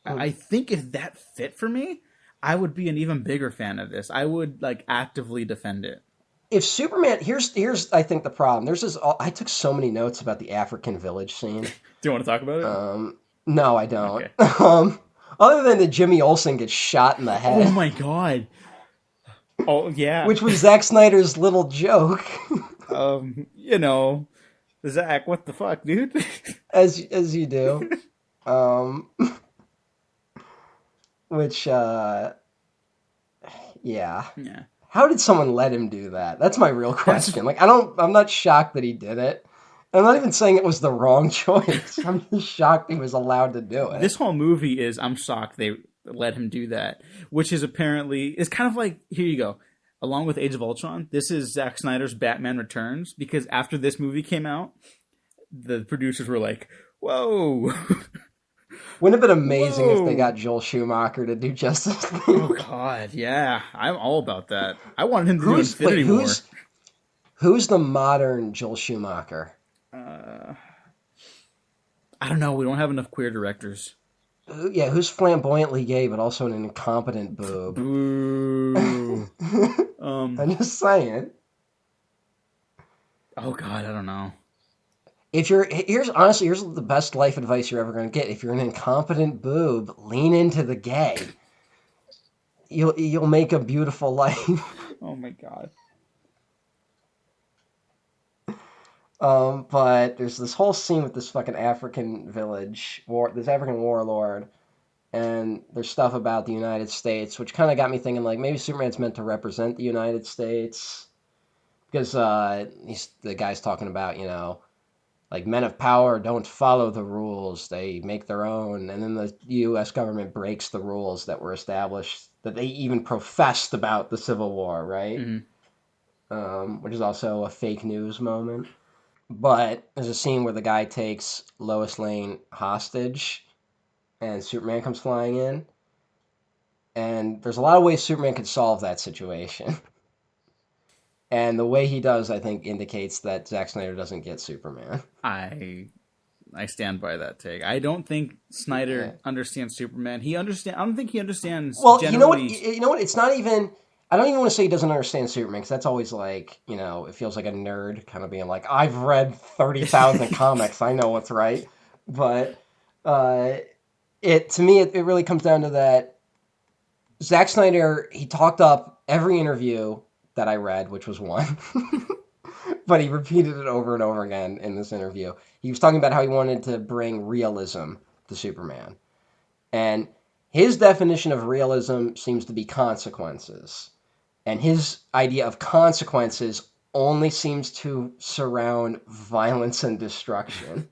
I think if that fit for me, I would be an even bigger fan of this. I would actively defend it. If Superman, here's I think the problem. I took so many notes about the African village scene. Do you want to talk about it? No, I don't. Okay. Other than that Jimmy Olsen gets shot in the head. Oh my god. Oh yeah. Which was Zack Snyder's little joke. Zack, what the fuck, dude? As you do. Which yeah. Yeah. How did someone let him do that? That's my real question. I'm not shocked that he did it. I'm not even saying it was the wrong choice. I'm just shocked he was allowed to do it. This whole movie I'm shocked they let him do that, which is it's kind of like, here you go. Along with Age of Ultron, this is Zack Snyder's Batman Returns, because after this movie came out, the producers were like, whoa. Wouldn't it have been amazing if they got Joel Schumacher to do Justice League? Oh, God, yeah. I'm all about that. I wanted him to do Infinity War. Who's the modern Joel Schumacher? I don't know. We don't have enough queer directors. Yeah, who's flamboyantly gay but also an incompetent boob? Boo. I'm just saying. Oh God, I don't know. If you're here's the best life advice you're ever going to get. If you're an incompetent boob, lean into the gay. You'll make a beautiful life. Oh my God. But there's this whole scene with this fucking African village, this African warlord, and there's stuff about the United States, which kind of got me thinking, like, maybe Superman's meant to represent the United States, because the guy's talking about, like, men of power don't follow the rules, they make their own, and then the U.S. government breaks the rules that were established, that they even professed about the Civil War, right? Mm-hmm. Which is also a fake news moment. But there's a scene where the guy takes Lois Lane hostage and Superman comes flying in. And there's a lot of ways Superman could solve that situation. And the way he does, I think, indicates that Zack Snyder doesn't get Superman. I stand by that take. I don't think Snyder understands Superman. I don't think he understands. Well, generally... you know what? It's not even. I don't even want to say he doesn't understand Superman, because that's always like, it feels like a nerd kind of being like, I've read 30,000 comics, I know what's right. But to me, it really comes down to that. Zack Snyder, he talked up every interview that I read, which was one, but he repeated it over and over again in this interview. He was talking about how he wanted to bring realism to Superman. And his definition of realism seems to be consequences. And his idea of consequences only seems to surround violence and destruction.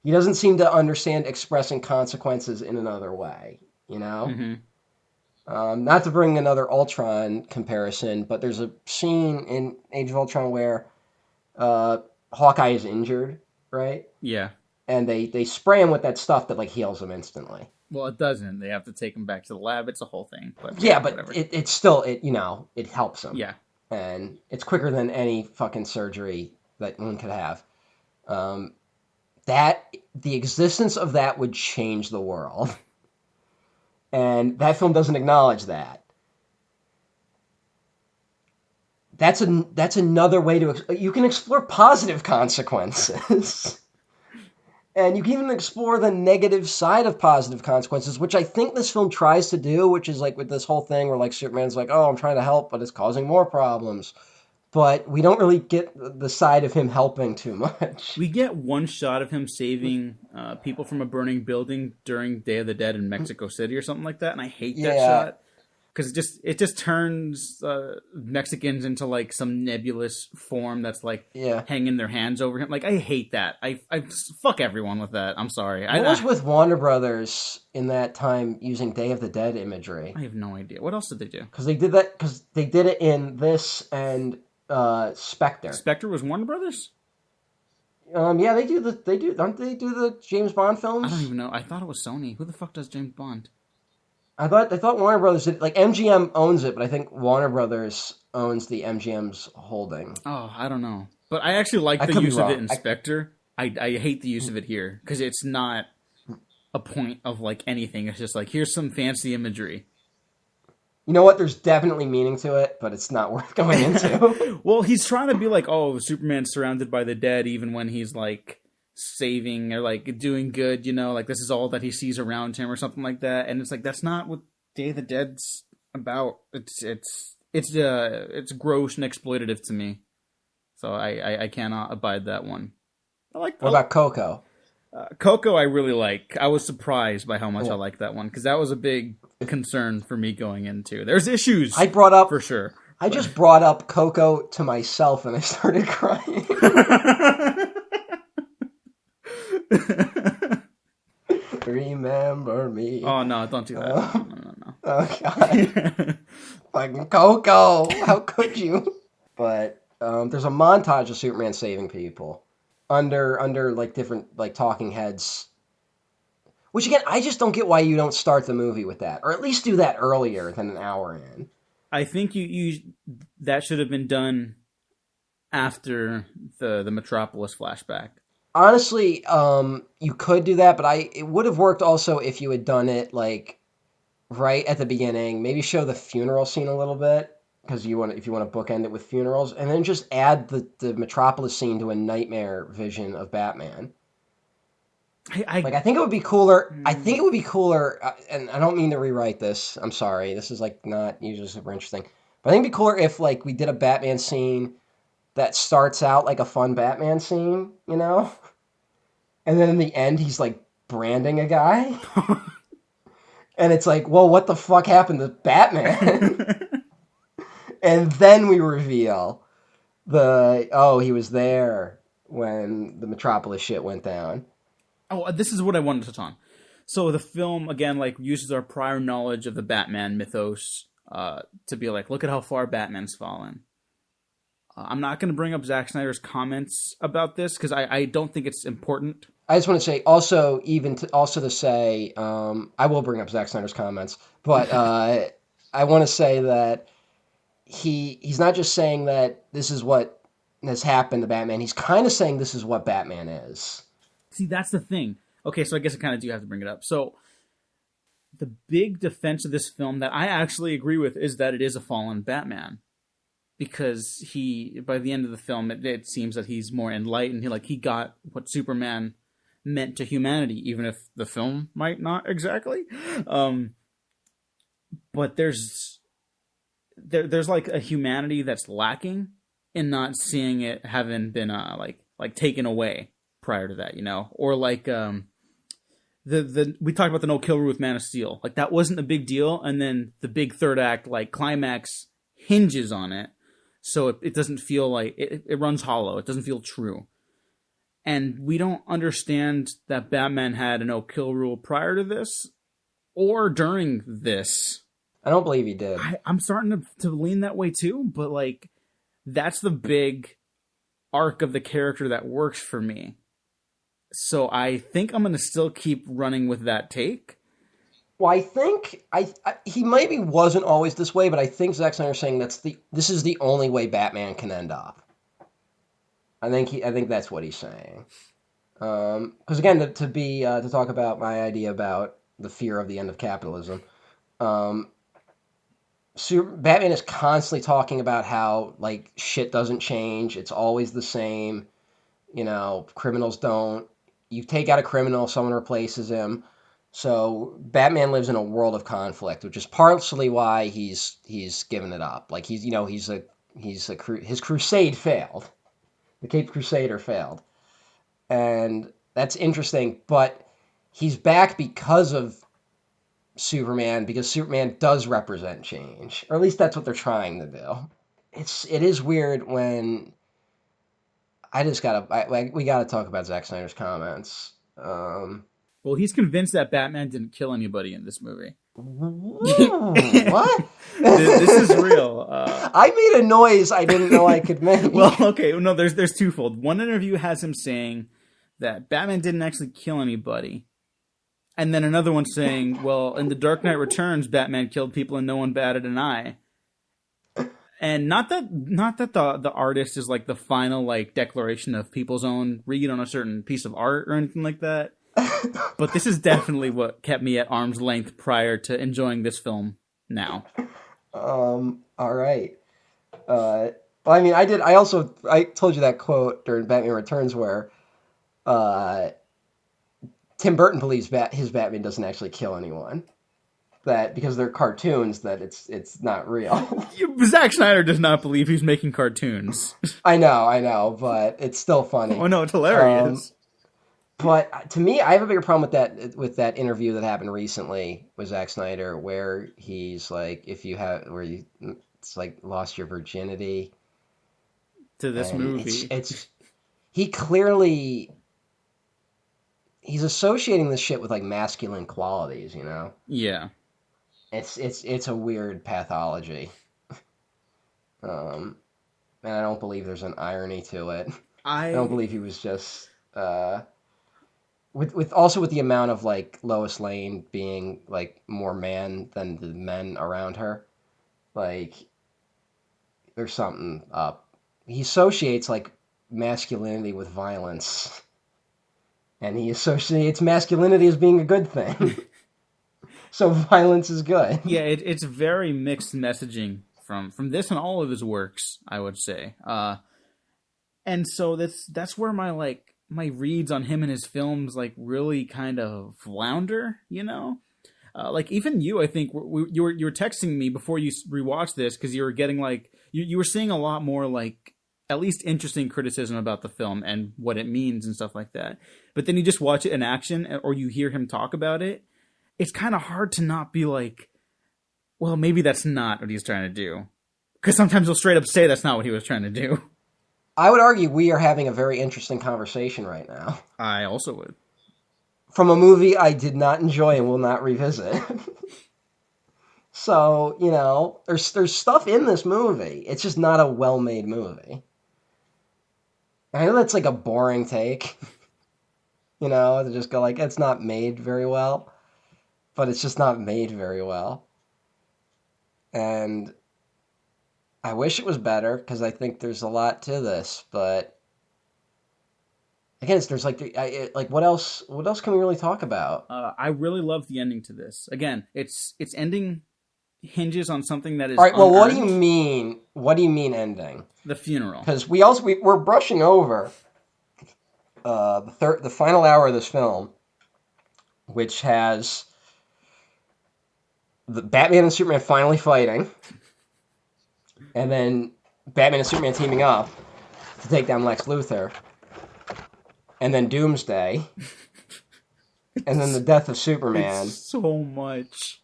He doesn't seem to understand expressing consequences in another way, Mm-hmm. Not to bring another Ultron comparison, but there's a scene in Age of Ultron where Hawkeye is injured, right? Yeah. And they spray him with that stuff that, like, heals him instantly. Well, it doesn't. They have to take him back to the lab. It's a whole thing. But yeah, but it's still, it helps him. Yeah. And it's quicker than any fucking surgery that one could have. The existence of that would change the world. And that film doesn't acknowledge that. That's another way you can explore positive consequences. And you can even explore the negative side of positive consequences, which I think this film tries to do, which is like with this whole thing where, like, Superman's like, oh, I'm trying to help, but it's causing more problems. But we don't really get the side of him helping too much. We get one shot of him saving people from a burning building during Day of the Dead in Mexico City or something like that, and I hate that shot. Because it just turns Mexicans into, like, some nebulous form that's, like, hanging their hands over him. Like, I hate that. I fuck everyone with that. I'm sorry. What was with Warner Brothers in that time using Day of the Dead imagery? I have no idea. What else did they do? Because they did it in this and Spectre. Spectre was Warner Brothers? Yeah, they do. Don't they do the James Bond films? I don't even know. I thought it was Sony. Who the fuck does James Bond? I thought Warner Brothers did, like, MGM owns it, but I think Warner Brothers owns the MGM's holding. Oh, I don't know. But I actually like the use of it in Spectre. I hate the use of it here, because it's not a point of, like, anything. It's just like, here's some fancy imagery. You know what? There's definitely meaning to it, but it's not worth going into. Well, he's trying to be like, oh, Superman's surrounded by the dead, even when he's, like, saving or, like, doing good, like, this is all that he sees around him or something like that. And it's like, that's not what Day of the Dead's about. It's gross and exploitative to me. So I cannot abide that one. What about Coco? Coco I really like. I was surprised by how much I like that one, because that was a big concern for me going into. There's issues I brought up for sure. I just brought up Coco to myself and I started crying. Remember me. Oh no, don't do that. No. Oh god. Fucking Coco. How could you? But there's a montage of Superman saving people under like different, like, talking heads. Which, again, I just don't get why you don't start the movie with that, or at least do that earlier than an hour in. I think you that should have been done after the Metropolis flashback. Honestly, you could do that, but it would have worked also if you had done it like right at the beginning. Maybe show the funeral scene a little bit because if you want to bookend it with funerals, and then just add the Metropolis scene to a nightmare vision of Batman. Like I think it would be cooler. I think it would be cooler, and I don't mean to rewrite this. I'm sorry. This is like not usually super interesting, but I think it'd be cooler if like we did a Batman scene that starts out like a fun Batman scene, you know, and then in the end he's like branding a guy, and it's like, well, what the fuck happened to Batman? And then we reveal he was there when the Metropolis shit went down. Oh, this is what I wanted to touch on. So the film, again, like uses our prior knowledge of the Batman mythos to be like, look at how far Batman's fallen. I'm not going to bring up Zack Snyder's comments about this because I don't think it's important. I just want to say also to say I will bring up Zack Snyder's comments, but I want to say that he's not just saying that this is what has happened to Batman. He's kind of saying this is what Batman is. See, that's the thing. Okay, so I guess I kind of do have to bring it up. So the big defense of this film that I actually agree with is that it is a fallen Batman. Because by the end of the film, it seems that he's more enlightened. He got what Superman meant to humanity, even if the film might not exactly. But there's like a humanity that's lacking in not seeing it having been like taken away prior to that, you know, or like we talked about the no kill rule with Man of Steel. Like that wasn't a big deal, and then the big third act like climax hinges on it. So it doesn't feel like it runs hollow. It doesn't feel true. And we don't understand that Batman had a no-kill rule prior to this or during this. I don't believe he did. I'm starting to lean that way too, but like that's the big arc of the character that works for me. So I think I'm going to still keep running with that take. Well, I think he maybe wasn't always this way, but I think Zack Snyder's saying this is the only way Batman can end up. I think that's what he's saying. Because again, to talk about my idea about the fear of the end of capitalism, Batman is constantly talking about how like shit doesn't change; it's always the same. You know, criminals don't. You take out a criminal, someone replaces him. So Batman lives in a world of conflict, which is partially why he's given it up. Like his crusade failed. The Caped Crusader failed. And that's interesting, but he's back because of Superman, because Superman does represent change. Or at least that's what they're trying to do. It is weird when we gotta talk about Zack Snyder's comments. Well, he's convinced that Batman didn't kill anybody in this movie. What? This is real. I made a noise I didn't know I could make. Well, okay, no, there's twofold. One interview has him saying that Batman didn't actually kill anybody, and then another one saying, "Well, in The Dark Knight Returns, Batman killed people and no one batted an eye." And not that the artist is like the final like declaration of people's own read on a certain piece of art or anything like that. But this is definitely what kept me at arm's length prior to enjoying this film now. All right. Well, I mean, I told you that quote during Batman Returns where Tim Burton believes his Batman doesn't actually kill anyone. That because they're cartoons, that it's not real. Zack Snyder does not believe he's making cartoons. I know, but it's still funny. Oh no, it's hilarious. But to me, I have a bigger problem with that interview that happened recently with Zack Snyder, where he's like, it's like lost your virginity to this movie. He's associating this shit with like masculine qualities, you know? Yeah. It's a weird pathology. And I don't believe there's an irony to it. I don't believe he was just with the amount of like Lois Lane being like more man than the men around her, like there's something up. He associates like masculinity with violence, and he associates masculinity as being a good thing. So violence is good. Yeah, it's very mixed messaging from this and all of his works, I would say. And so that's where my reads on him and his films like really kind of flounder, you know? Like even you, I think you were texting me before you rewatched this because you were getting like you were seeing a lot more like at least interesting criticism about the film and what it means and stuff like that. But then you just watch it in action or you hear him talk about it. It's kind of hard to not be like, well, maybe that's not what he's trying to do. Because sometimes he'll straight up say that's not what he was trying to do. I would argue we are having a very interesting conversation right now. I also would. From a movie I did not enjoy and will not revisit. So, you know, there's stuff in this movie. It's just not a well-made movie. I know that's like a boring take. You know, to just go like, it's not made very well. But it's just not made very well. And I wish it was better, because I think there's a lot to this, but again, there's like what else can we really talk about? I really love the ending to this. Again, its ending hinges on something that is all right. Well, what do unearned. you mean? What do you mean ending? The funeral. Because we're brushing over the final hour of this film, which has the Batman and Superman finally fighting, and then Batman and Superman teaming up to take down Lex Luthor, and then Doomsday, and then the death of Superman. It's so much.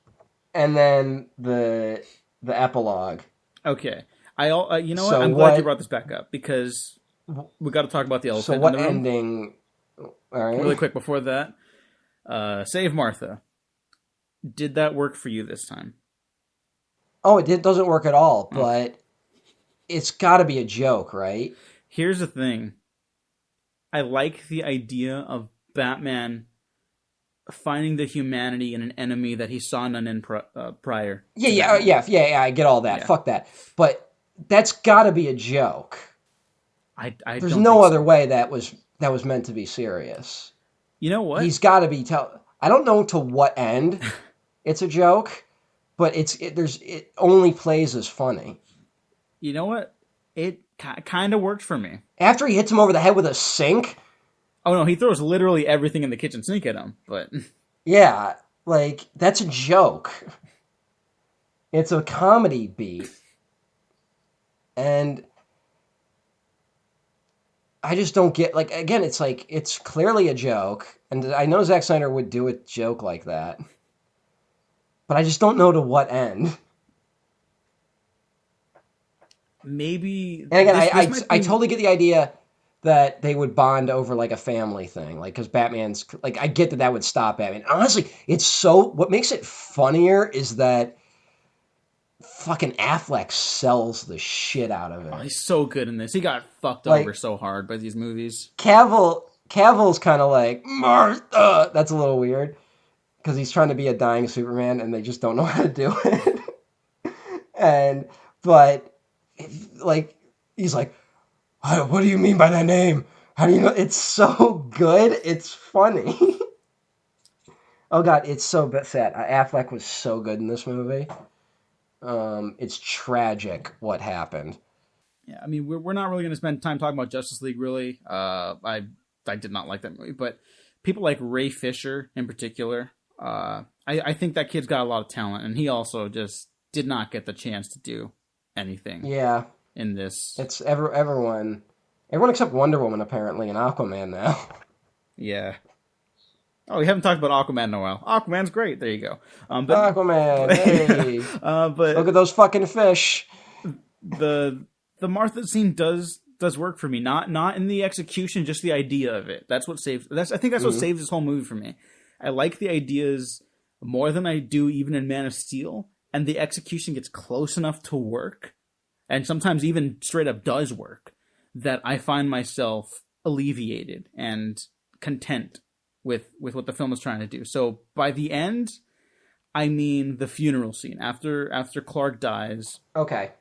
And then the epilogue. Okay. You know what? So I'm glad you brought this back up, because we got to talk about the elephant So what in the room. ending? All right. Really quick before that, Save Martha. Did that work for you this time? Oh, it doesn't work at all, but it's got to be a joke, right? Here's the thing. I like the idea of Batman finding the humanity in an enemy that he saw none in prior. Yeah, I get all that. Yeah. Fuck that. But that's got to be a joke. There's don't no think other so. way that was meant to be serious. You know what? He's got to be I don't know to what end it's a joke, but it only plays as funny. You know what? It kind of worked for me. After he hits him over the head with a sink. Oh no, he throws literally everything in the kitchen sink at him, but yeah, like that's a joke. It's a comedy beat. And I just don't get, like, again, it's like, it's clearly a joke, and I know Zack Snyder would do a joke like that, but I just don't know to what end. Maybe. And again, I be... totally get the idea that they would bond over, like, a family thing, like, because Batman's, like, I get that would stop Batman. Honestly, what makes it funnier is that fucking Affleck sells the shit out of it. Oh, he's so good in this. He got fucked Like, over so hard by these movies. Cavill's kind of like, Martha! That's a little weird, because he's trying to be a dying Superman, and they just don't know how to do it. But, like, he's like, what do you mean by that name? How do you know? It's so good. It's funny. Oh, God, it's so sad. Affleck was so good in this movie. It's tragic what happened. Yeah, I mean, we're not really going to spend time talking about Justice League, really. I did not like that movie, but people like Ray Fisher in particular, I think that kid's got a lot of talent, and he also just did not get the chance to do anything. Yeah. In this. It's everyone except Wonder Woman, apparently, and Aquaman now. Yeah. Oh, we haven't talked about Aquaman in a while. Aquaman's great. There you go. But, Aquaman, hey. But look at those fucking fish. The Martha scene does work for me. Not in the execution, just the idea of it. That's what saves. I think that's what saves this whole movie for me. I like the ideas more than I do even in Man of Steel, and the execution gets close enough to work, and sometimes even straight up does work, that I find myself alleviated and content with what the film is trying to do. So by the end, I mean the funeral scene after Clark dies. Okay.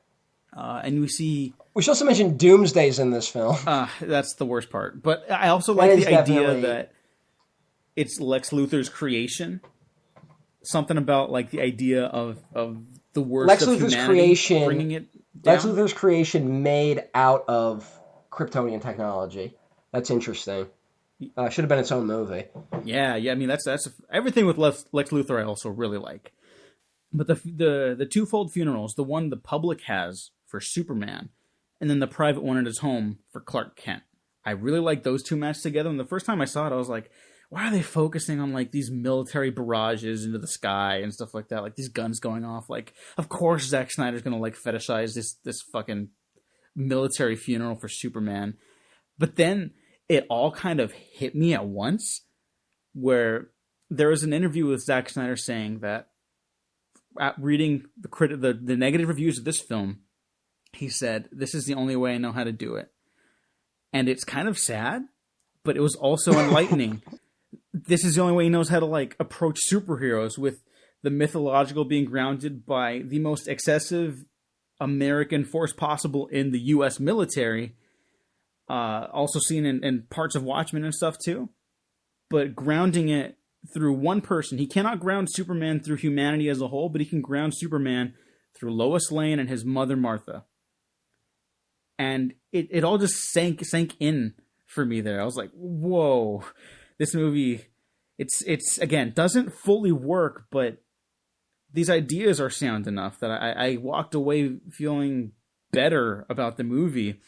And we see. We should also mention Doomsday's in this film. That's the worst part. But I also like the idea that it's Lex Luthor's creation. Something about like the idea of the worst Lex of Luthor's humanity, creation, bringing it down. Lex Luthor's creation made out of Kryptonian technology. That's interesting. Should have been its own movie. Yeah. I mean, that's everything with Lex Luthor I also really like. But the twofold funerals, the one the public has for Superman, and then the private one at his home for Clark Kent. I really like those two matched together. And the first time I saw it, I was like, why are they focusing on like these military barrages into the sky and stuff like that? Like these guns going off. Like, of course Zack Snyder's gonna like fetishize this fucking military funeral for Superman. But then it all kind of hit me at once, where there was an interview with Zack Snyder saying that at reading the negative reviews of this film, he said, "This is the only way I know how to do it." And it's kind of sad, but it was also enlightening. This is the only way he knows how to like approach superheroes, with the mythological being grounded by the most excessive American force possible in the U.S. military, also seen in parts of Watchmen and stuff too, but grounding it through one person. He cannot ground Superman through humanity as a whole, but he can ground Superman through Lois Lane and his mother Martha. And it all just sank in for me there. I was like, whoa, this movie, it's again, doesn't fully work, but these ideas are sound enough that I walked away feeling better about the movie.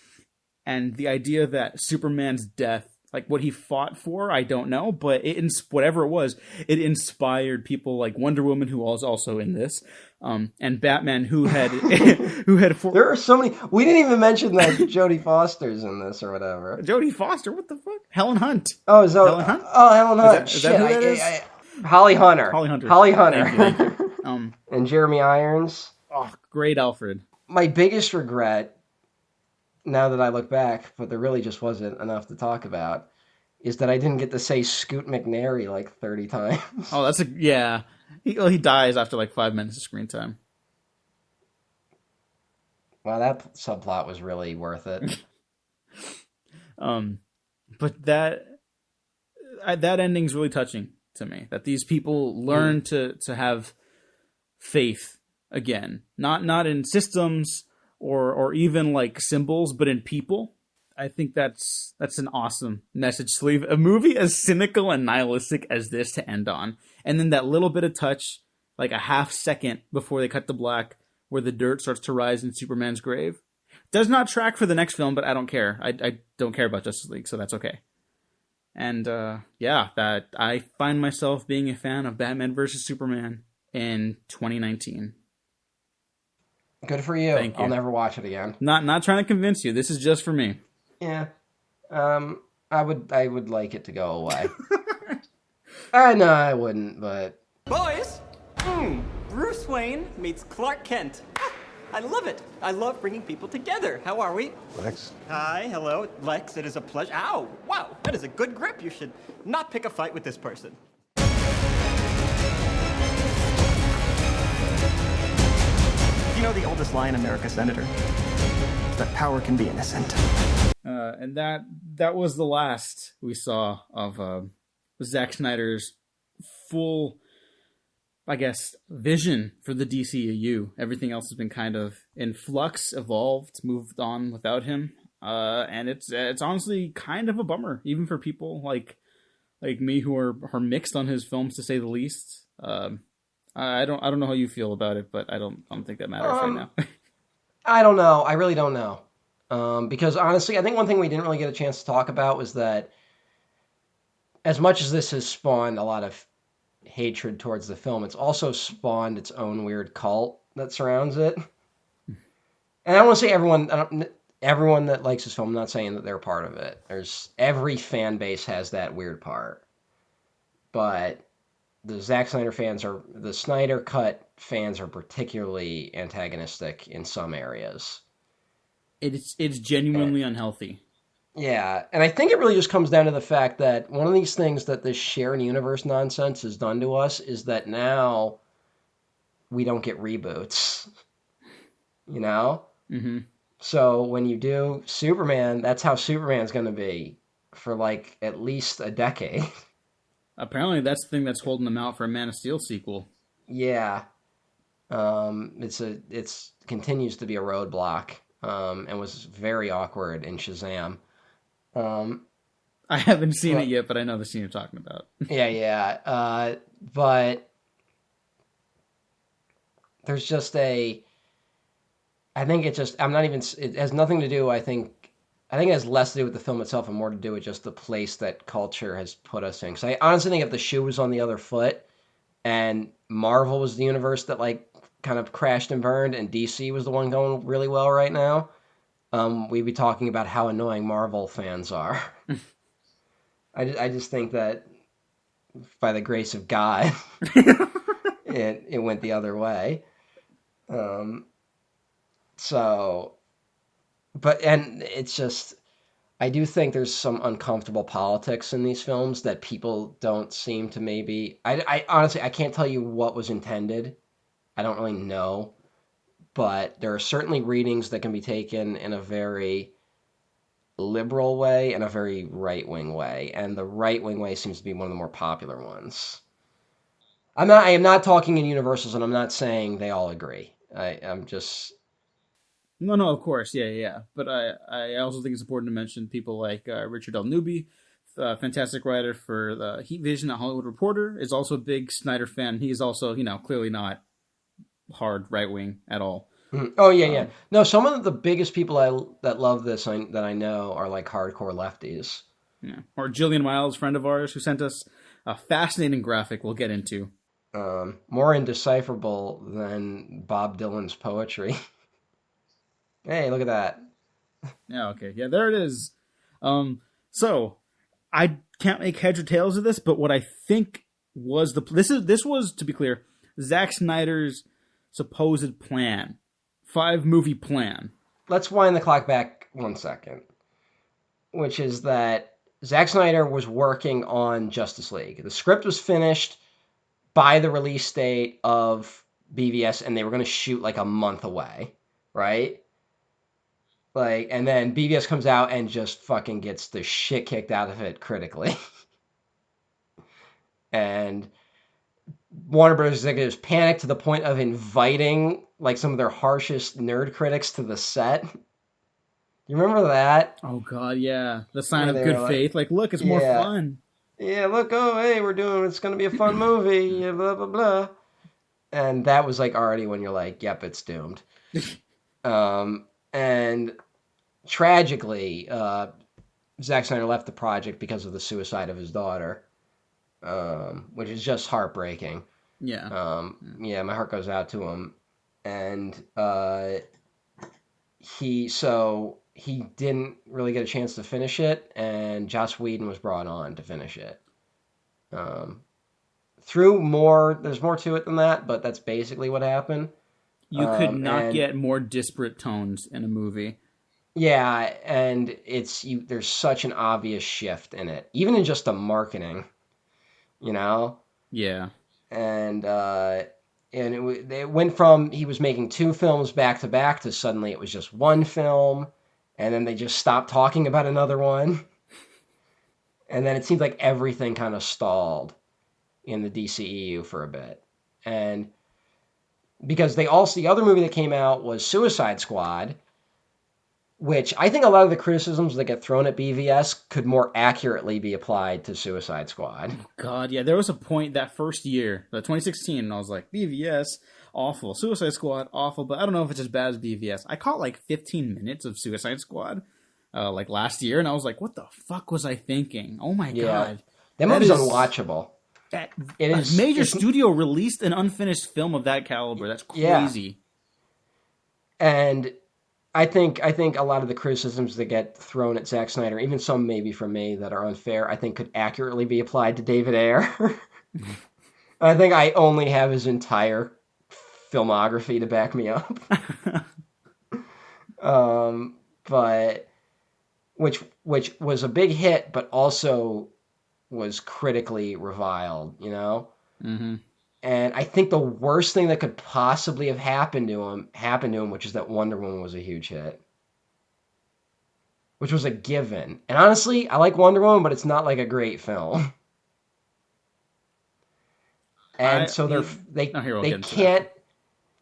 And the idea that Superman's death, like what he fought for, I don't know, but whatever it was, it inspired people like Wonder Woman, who was also in this, and Batman, who had There are so many. We didn't even mention that Jodie Foster's in this or whatever. Jodie Foster, what the fuck? Helen Hunt. Oh, is that Helen Hunt? Oh, Helen Hunt. Is that who that is? Holly Hunter. Holly Hunter. Thank you. And Jeremy Irons. Oh, great Alfred. My biggest regret, now that I look back, but there really just wasn't enough to talk about, is that I didn't get to say Scoot McNairy like 30 times. Oh, yeah. He dies after like 5 minutes of screen time. Wow, that subplot was really worth it. But that ending's really touching to me. That these people learn to have faith again, not in systems or even like symbols, but in people. I think that's an awesome message to leave a movie as cynical and nihilistic as this to end on. And then that little bit of touch, like a half second before they cut to black, where the dirt starts to rise in Superman's grave. Does not track for the next film, but I don't care. I don't care about Justice League, so that's okay. And that I find myself being a fan of Batman vs. Superman in 2019. Good for you. Thank you. I'll never watch it again. Not trying to convince you. This is just for me. Yeah. I would like it to go away. No, I wouldn't, but... Boys! Bruce Wayne meets Clark Kent. I love it. I love bringing people together. How are we? Lex? Hi, hello. Lex, it is a pleasure. Ow! Wow, that is a good grip. You should not pick a fight with this person. You know the oldest lie in America, Senator? That power can be innocent. And that was the last we saw of Zack Snyder's full, I guess, vision for the DCEU. Everything else has been kind of in flux, evolved, moved on without him. And it's honestly kind of a bummer, even for people like me who are mixed on his films, to say the least. I don't know how you feel about it, but I don't think that matters right now. I don't know. I really don't know. Because honestly, I think one thing we didn't really get a chance to talk about was that as much as this has spawned a lot of hatred towards the film, it's also spawned its own weird cult that surrounds it. And I don't want to say everyone that likes this film, I'm not saying that they're part of it. Every fan base has that weird part. But the Zack Snyder the Snyder Cut fans are particularly antagonistic in some areas. It's genuinely unhealthy. Yeah, and I think it really just comes down to the fact that one of these things that this shared universe nonsense has done to us is that now we don't get reboots. You know? Mm-hmm. So when you do Superman, that's how Superman's going to be for like at least a decade. Apparently, that's the thing that's holding them out for a Man of Steel sequel. Yeah. It's continues to be a roadblock, and was very awkward in Shazam. I haven't seen it But yet, but I know the scene you're talking about. yeah. But there's just I think it just, I'm not even, it has nothing to do, I think it has less to do with the film itself and more to do with just the place that culture has put us in. Because I honestly think if the shoe was on the other foot and Marvel was the universe that like kind of crashed and burned and DC was the one going really well right now, we'd be talking about how annoying Marvel fans are. I just think that by the grace of God, it went the other way. So, and it's just, I do think there's some uncomfortable politics in these films that people don't seem to maybe. I honestly, I can't tell you what was intended. I don't really know. But there are certainly readings that can be taken in a very liberal way and a very right wing way. And the right wing way seems to be one of the more popular ones. I am not talking in universals, and I'm not saying they all agree. I'm just. No, of course, yeah. But I also think it's important to mention people like Richard L. Newby, fantastic writer for the Heat Vision, a Hollywood Reporter, is also a big Snyder fan. He's also, clearly not hard right wing at all. Oh yeah. No, some of the biggest people that love this that I know are like hardcore lefties. Yeah. Or Jillian Miles, friend of ours, who sent us a fascinating graphic we'll get into. More indecipherable than Bob Dylan's poetry. Hey, look at that. Yeah, okay. Yeah, there it is. So I can't make heads or tails of this, but what I think was this was, to be clear, Zack Snyder's supposed plan. 5-movie plan. Let's wind the clock back 1 second. Which is that Zack Snyder was working on Justice League. The script was finished by the release date of BVS, and they were going to shoot like a month away, right? Like, and then BVS comes out and just fucking gets the shit kicked out of it critically. And Warner Bros. Executives panicked to the point of inviting like some of their harshest nerd critics to the set. You remember that? Oh god, yeah. The sign of good faith. Like, look, it's more fun. Yeah, look, hey, it's going to be a fun movie, blah, blah, blah. And that was like already when you're like, yep, it's doomed. And tragically, Zack Snyder left the project because of the suicide of his daughter, which is just heartbreaking. Yeah. Yeah, my heart goes out to him. And he didn't really get a chance to finish it, and Joss Whedon was brought on to finish it. There's more to it than that, but that's basically what happened. You could not get more disparate tones in a movie. Yeah, and there's such an obvious shift in it, even in just the marketing, Yeah. And it went from he was making 2 films back to back to suddenly it was just 1 film, and then they just stopped talking about another one, and then it seemed like everything kind of stalled in the DCEU for a bit, and because the other movie that came out was Suicide Squad, which I think a lot of the criticisms that get thrown at BVS could more accurately be applied to Suicide Squad. God, yeah, there was a point that first year, 2016, and I was like, BVS, awful. Suicide Squad, awful, but I don't know if it's as bad as BVS. I caught like 15 minutes of Suicide Squad like last year, and I was like, what the fuck was I thinking? Oh my God. That movie's unwatchable. A major studio released an unfinished film of that caliber. That's crazy. Yeah. And I think a lot of the criticisms that get thrown at Zack Snyder, even some maybe from me that are unfair, I think could accurately be applied to David Ayer. I think I only have his entire filmography to back me up. But which was a big hit, but also was critically reviled, Mm-hmm. And I think the worst thing that could possibly have happened to him, which is that Wonder Woman was a huge hit. Which was a given. And honestly, I like Wonder Woman, but it's not like a great film. and so they here, we'll they get into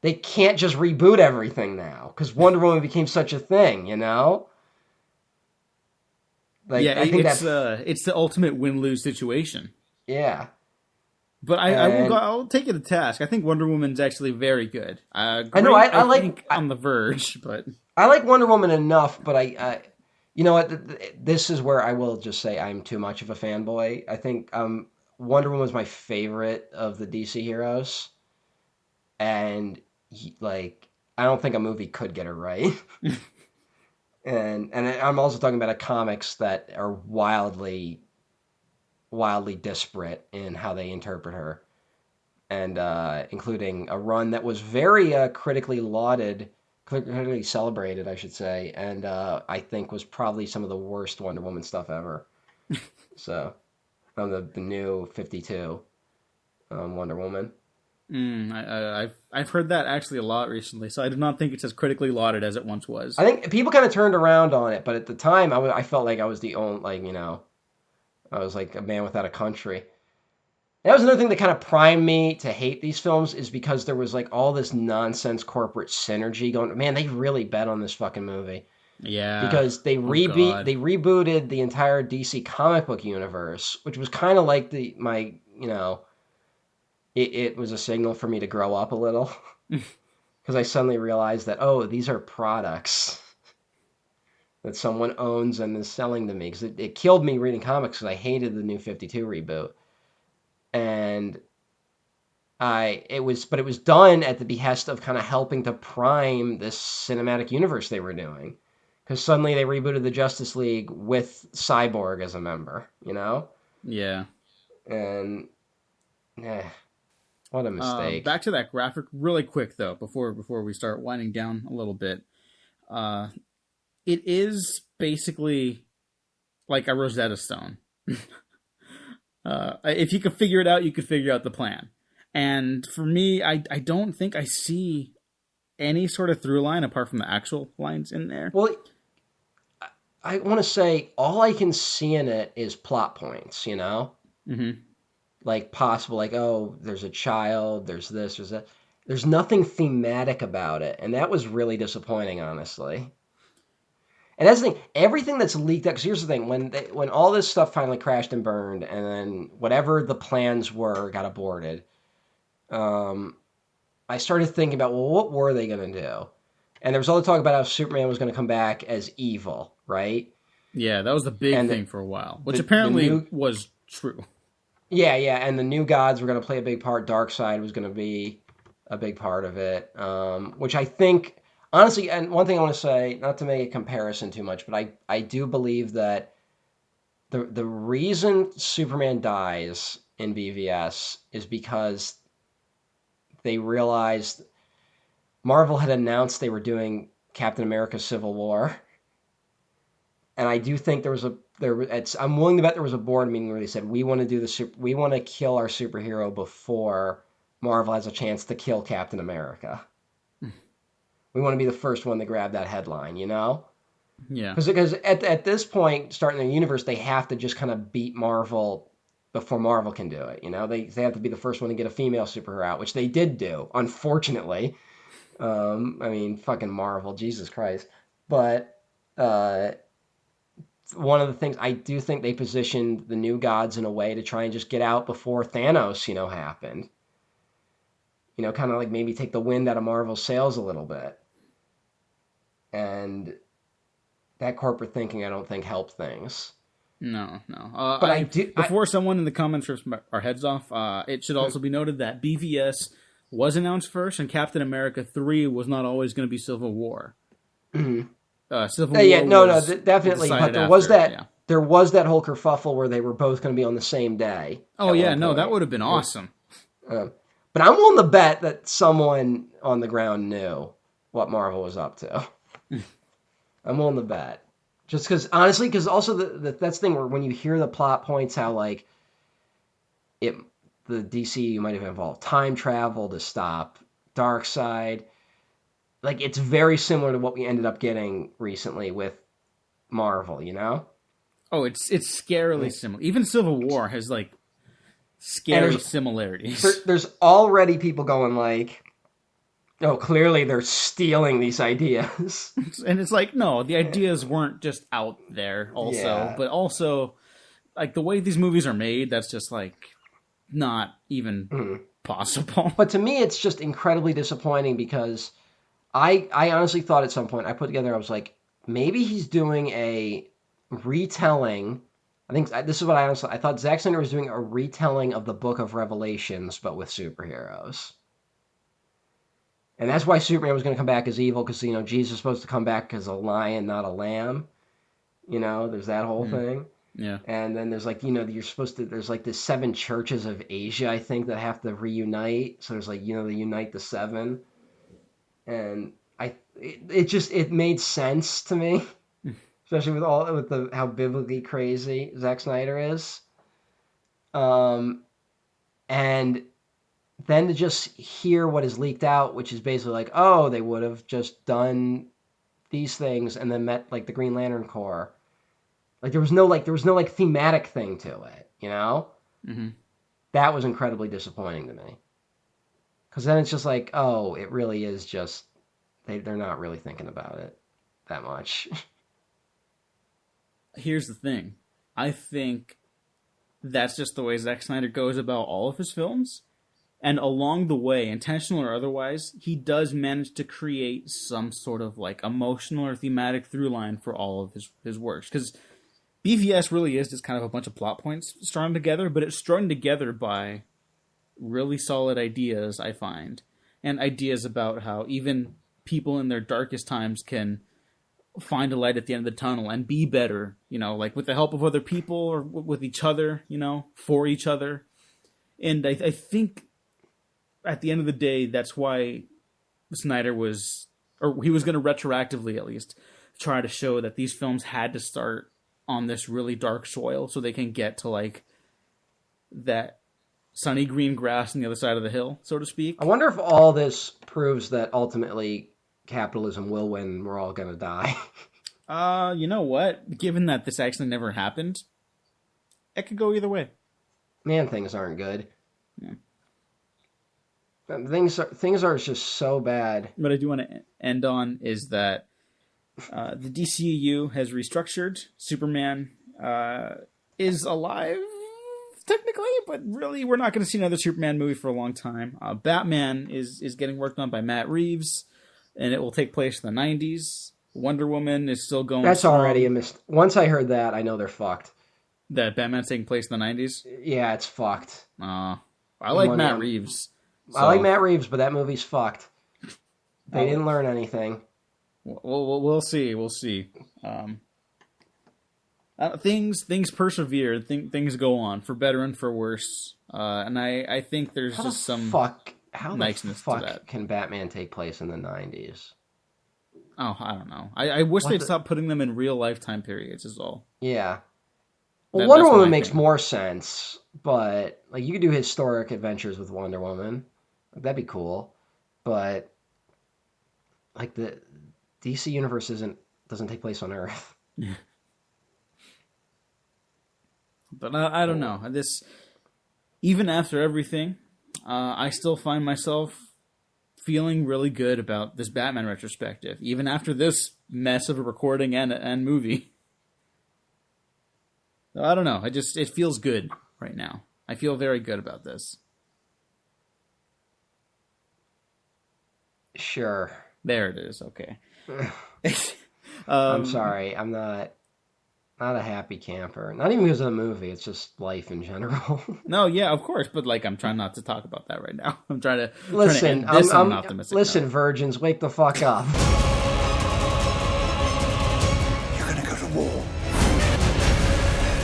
that. can't just reboot everything now because Wonder Woman became such a thing, you know. Like Yeah, I think it's the ultimate win-lose situation. yeah. But I'll take it to task. I think Wonder Woman's actually very good. Great, I know I like think on the verge, but I like Wonder Woman enough, but I you know what? This is where I will just say I'm too much of a fanboy. I think Wonder Woman was my favorite of the DC heroes, and like I don't think a movie could get her right. and I'm also talking about comics that are wildly disparate in how they interpret her, and including a run that was very critically lauded, critically celebrated, I should say, and I think was probably some of the worst Wonder Woman stuff ever. So, the new 52 Wonder Woman. I've heard that actually a lot recently, so I do not think it's as critically lauded as it once was. I think people kind of turned around on it, but at the time, I felt like I was the only, like, you know, I was like a man without a country. That was another thing that kind of primed me to hate these films is because there was like all this nonsense corporate synergy going. Man, they really bet on this fucking movie. Yeah. Because they rebooted the entire DC comic book universe, which was kind of like it was a signal for me to grow up a little. Because I suddenly realized that, oh, these are products that someone owns and is selling to me. Because it killed me reading comics because I hated the New 52 reboot. And it was done at the behest of kind of helping to prime this cinematic universe they were doing. Because suddenly they rebooted the Justice League with Cyborg as a member, you know? Yeah. And, what a mistake. Back to that graphic really quick, though, before we start winding down a little bit. It is basically like a Rosetta Stone. If you could figure it out, you could figure out the plan. And for me, I don't think I see any sort of through line apart from the actual lines in there. Well, I want to say all I can see in it is plot points, you know? Mm-hmm. Like possible, like, oh, there's a child, there's this, there's that. There's nothing thematic about it. And that was really disappointing, honestly. And that's the thing. Everything that's leaked out. Because here's the thing: when all this stuff finally crashed and burned, and then whatever the plans were got aborted, I started thinking about, well, what were they going to do? And there was all the talk about how Superman was going to come back as evil, right? Yeah, that was the big thing for a while, which apparently was true. Yeah, and the new gods were going to play a big part. Darkseid was going to be a big part of it, which I think. Honestly, and one thing I want to say, not to make a comparison too much, but I do believe that the reason Superman dies in BVS is because they realized Marvel had announced they were doing Captain America Civil War. And I do think I'm willing to bet there was a board meeting where they said, we want to kill our superhero before Marvel has a chance to kill Captain America. We want to be the first one to grab that headline, you know? Yeah. Because at this point, starting the universe, they have to just kind of beat Marvel before Marvel can do it, you know? They have to be the first one to get a female superhero out, which they did do, unfortunately. I mean, fucking Marvel, Jesus Christ. But one of the things, I do think they positioned the new gods in a way to try and just get out before Thanos, you know, happened. You know, kind of like maybe take the wind out of Marvel's sails a little bit. And that corporate thinking, I don't think, helped things. No. But I do. Before someone in the comments rips our heads off, it should also be noted that BVS was announced first, and Captain America 3 was not always going to be Civil War. Mm-hmm. Civil War. Definitely. But there was that. Yeah. There was that whole kerfuffle where they were both going to be on the same day. Oh yeah, no, that would have been awesome. But I'm willing to bet that someone on the ground knew what Marvel was up to. I'm willing to bet. Just because, honestly, because also that's the thing where when you hear the plot points, how like the DC might have involved time travel to stop Darkseid. Like it's very similar to what we ended up getting recently with Marvel, you know? Oh, it's scarily similar. Even Civil War has like scary similarities. There's already people going like, oh, clearly they're stealing these ideas. And it's like, no, the ideas weren't just out there also, but also, like, the way these movies are made, that's just, like, not even possible. But to me, it's just incredibly disappointing because I honestly thought at some point, I was like, maybe he's doing a retelling. I think this is what I thought Zack Snyder was doing a retelling of the Book of Revelations, but with superheroes. And that's why Superman was going to come back as evil, because, Jesus is supposed to come back as a lion, not a lamb. There's that whole thing. Yeah. And then there's like, there's like the 7 churches of Asia, I think, that have to reunite. So there's like, they unite the 7. And it made sense to me, especially with how biblically crazy Zack Snyder is. And then to just hear what is leaked out, which is basically like, oh, they would have just done these things and then met like the Green Lantern Corps. Like there was no thematic thing to it, Mm-hmm. That was incredibly disappointing to me. Because then it's just like, oh, it really is just they're not really thinking about it that much. Here's the thing. I think that's just the way Zack Snyder goes about all of his films. And along the way, intentional or otherwise, he does manage to create some sort of like emotional or thematic through line for all of his works. Because BVS really is just kind of a bunch of plot points strung together, but it's strung together by really solid ideas, I find. And ideas about how even people in their darkest times can find a light at the end of the tunnel and be better, like with the help of other people or with each other, for each other. And I think at the end of the day, that's why Snyder he was going to retroactively at least try to show that these films had to start on this really dark soil so they can get to like that sunny green grass on the other side of the hill, so to speak. I wonder if all this proves that ultimately capitalism will win and we're all going to die. You know what? Given that this actually never happened, it could go either way. Man, things aren't good. Yeah. Things are just so bad. What I do want to end on is that the DCEU has restructured. Superman is alive, technically, but really we're not going to see another Superman movie for a long time. Batman is getting worked on by Matt Reeves, and it will take place in the 90s. Wonder Woman is still going That's strong. already a Once I heard that, I know they're fucked. That Batman's taking place in the 90s? Yeah, it's fucked. I like Matt Reeves. I like Matt Reeves, but that movie's fucked. They didn't learn anything. We'll see. We'll see. Things persevere. Things go on for better and for worse. And I think there's just some niceness to that. Can Batman take place in the 90s? Oh, I don't know. I wish they'd stop putting them in real lifetime periods is all. Yeah. Well, Wonder Woman makes more sense, but like you could do historic adventures with Wonder Woman. That'd be cool. But like the DC universe doesn't take place on Earth. Yeah. But I don't know. Even after everything, I still find myself feeling really good about this Batman retrospective, even after this mess of a recording and movie. I don't know. It feels good right now. I feel very good about this. Sure. There it is. Okay. I'm sorry. I'm not a happy camper. Not even because of the movie. It's just life in general. No, yeah, of course. But like, I'm trying not to talk about that right now. I'm trying to listen. Trying to end this on an optimistic listen, note. Virgins, wake the fuck up. You're gonna go to war.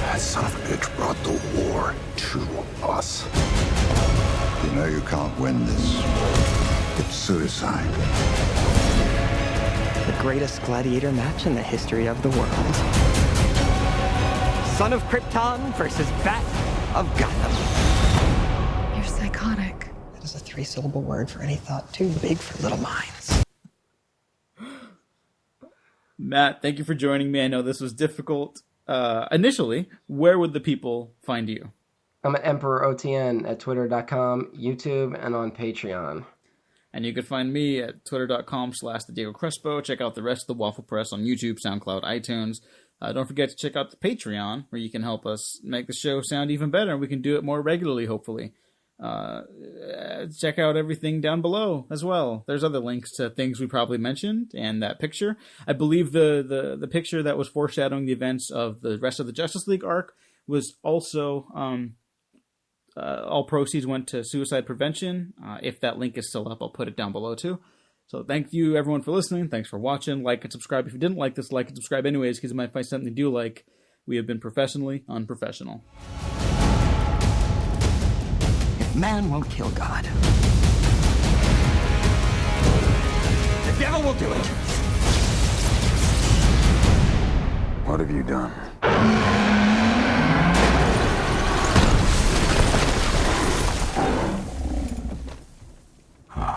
That son of a bitch brought the war to us. You know you can't win this. It's suicide. The greatest gladiator match in the history of the world. Son of Krypton versus Bat of Gotham. You're psychotic. That is a 3-syllable word for any thought too big for little minds. Matt, thank you for joining me. I know this was difficult initially. Where would the people find you? I'm at EmperorOTN at twitter.com, YouTube, and on Patreon. And you can find me at twitter.com/TheDiegoCrespo. Check out the rest of the Waffle Press on YouTube, SoundCloud, iTunes. Don't forget to check out the Patreon, where you can help us make the show sound even better, and we can do it more regularly, hopefully. Check out everything down below as well. There's other links to things we probably mentioned, and that picture. I believe the picture that was foreshadowing the events of the rest of the Justice League arc was also all proceeds went to suicide prevention. If that link is still up, I'll put it down below too. So thank you everyone for listening. Thanks for watching. Like and subscribe if you didn't like this. Like and subscribe anyways, because you might find something you do like. We have been professionally unprofessional. If man won't kill God, the devil will do it. What have you done?